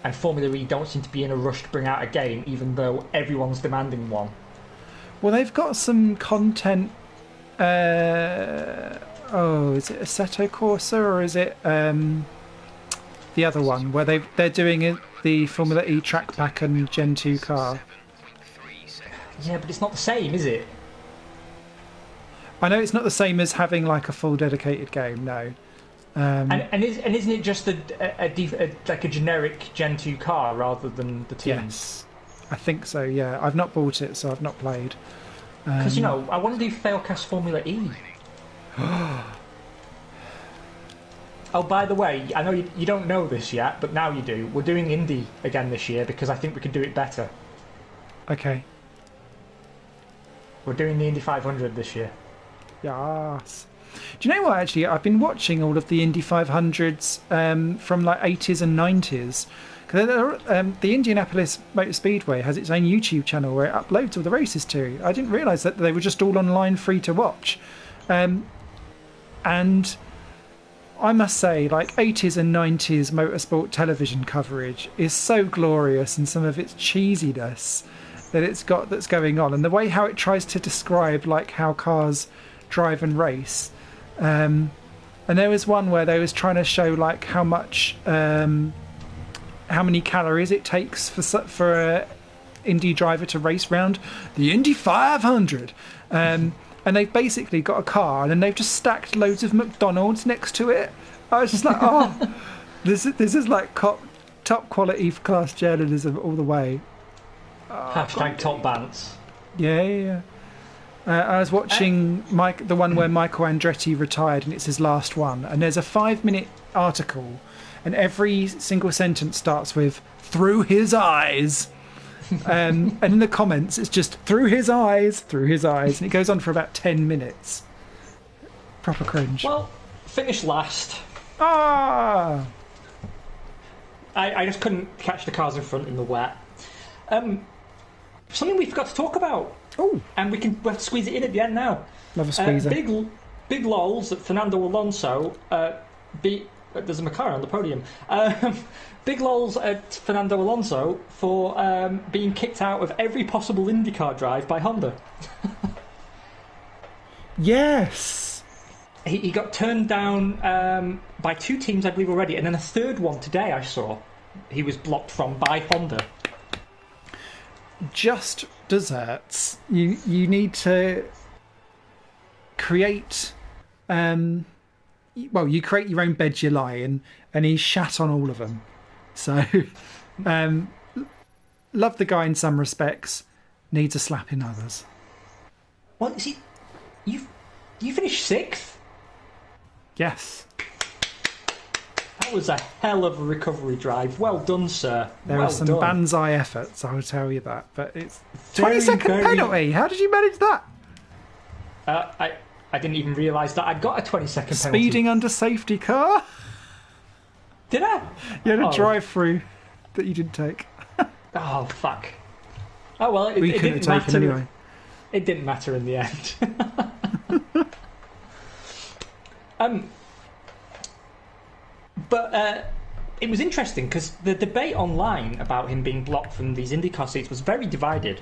And Formula E don't seem to be in a rush to bring out a game, even though everyone's demanding one. Well, they've got some content. Is it Assetto Corsa or is it the other one where they're doing the Formula E track pack and Gen 2 car? Yeah, but it's not the same, is it? I know it's not the same as having like a full dedicated game. No. And isn't it just like a generic Gen 2 car rather than the teams? Yes, I think so. Yeah, I've not bought it, so I've not played. Because you know, I want to do Failcast Formula E. Oh, by the way, I know you don't know this yet, but now you do. We're doing Indy again this year because I think we can do it better. Okay. We're doing the Indy 500 this year. Yes. Do you know what? Actually, I've been watching all of the Indy 500s from like 80s and 90s. Because the Indianapolis Motor Speedway has its own YouTube channel where it uploads all the races to. I didn't realise that they were just all online, free to watch. And I must say, like 80s and 90s motorsport television coverage is so glorious in some of its cheesiness that's going on, and the way how it tries to describe like how cars drive and race. And there was one where they was trying to show like how many calories it takes for a Indy driver to race round the Indy 500. And they've basically got a car and then they've just stacked loads of McDonald's next to it. I was just like, oh, this is like top quality class journalism all the way. Hashtag top bants. Yeah. I was watching the one where Michael Andretti retired, and it's his last one. And there's a 5-minute article, and every single sentence starts with "through his eyes," and in the comments it's just "through his eyes," and it goes on for about 10 minutes. Proper cringe. Well, finished last. Ah! I just couldn't catch the cars in front in the wet. Something we forgot to talk about. Oh, and we have to squeeze it in at the end now. Love a squeezer. Big lols that Fernando Alonso beat. There's a McLaren on the podium. Big lols at Fernando Alonso for being kicked out of every possible IndyCar drive by Honda. Yes. He got turned down by 2 teams, I believe, already, and then a third one today I saw he was blocked from by Honda. Just desserts. You need to create. You create your own bed you lie in, and he shat on all of them. So, um, love the guy in some respects, needs a slap in others. Well, see, you finished 6th? Yes. That was a hell of a recovery drive. Well done, sir. There well are some done. banzai efforts, I will tell you that. But it's Very, 20-second very- penalty. How did you manage that? I didn't even realise that I'd got a 20-second penalty. Speeding under safety car? Did I? You had a Oh. drive-through that you didn't take. Oh, fuck. Oh, well, it We couldn't didn't have taken matter. anyway. It didn't matter in the end. But it was interesting because the debate online about him being blocked from these IndyCar seats was very divided.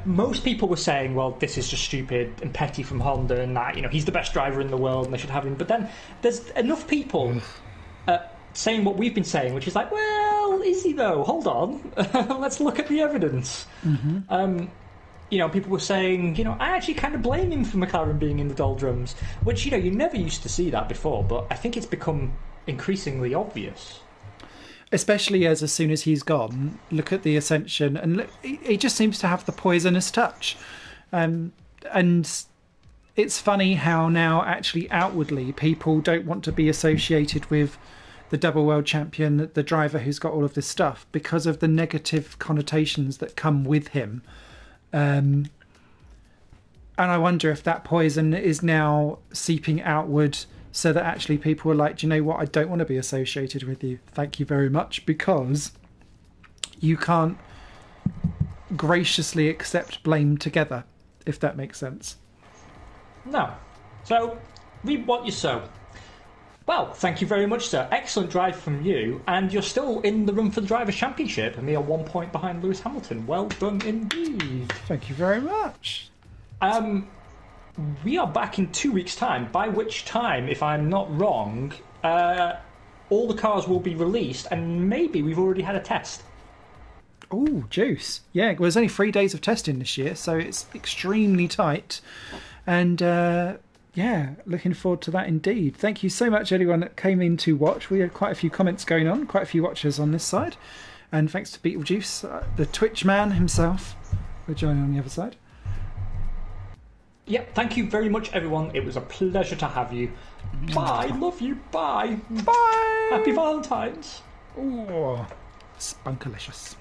Most people were saying, well, this is just stupid and petty from Honda and that, he's the best driver in the world and they should have him. But then there's enough people saying what we've been saying, which is like, well, is he though? Hold on. Let's look at the evidence. People were saying, I actually kind of blame him for McLaren being in the doldrums, which, you never used to see that before, but I think it's become increasingly obvious. Especially as soon as he's gone, look at the Ascension, and look, he just seems to have the poisonous touch. And it's funny how now, actually, outwardly, people don't want to be associated with the double world champion, the driver who's got all of this stuff, because of the negative connotations that come with him. And I wonder if that poison is now seeping outward, so that actually people are like, do you know what, I don't want to be associated with you, thank you very much, because you can't graciously accept blame together, if that makes sense. No. So, read what you sow. Well, thank you very much, sir. Excellent drive from you, and you're still in the run for the Drivers' Championship, a mere 1 point behind Lewis Hamilton. Well done indeed. Thank you very much. We are back in 2 weeks' time, by which time, if I'm not wrong, all the cars will be released, and maybe we've already had a test. Oh, juice. Yeah, well, there's only 3 days of testing this year, so it's extremely tight. And, yeah, looking forward to that indeed. Thank you so much, everyone that came in to watch. We had quite a few comments going on, quite a few watchers on this side. And thanks to Beetlejuice, the Twitch man himself, for joining on the other side. Yep, thank you very much, everyone. It was a pleasure to have you. Bye, love you, bye. Bye! Happy Valentine's. Oh, spunkalicious.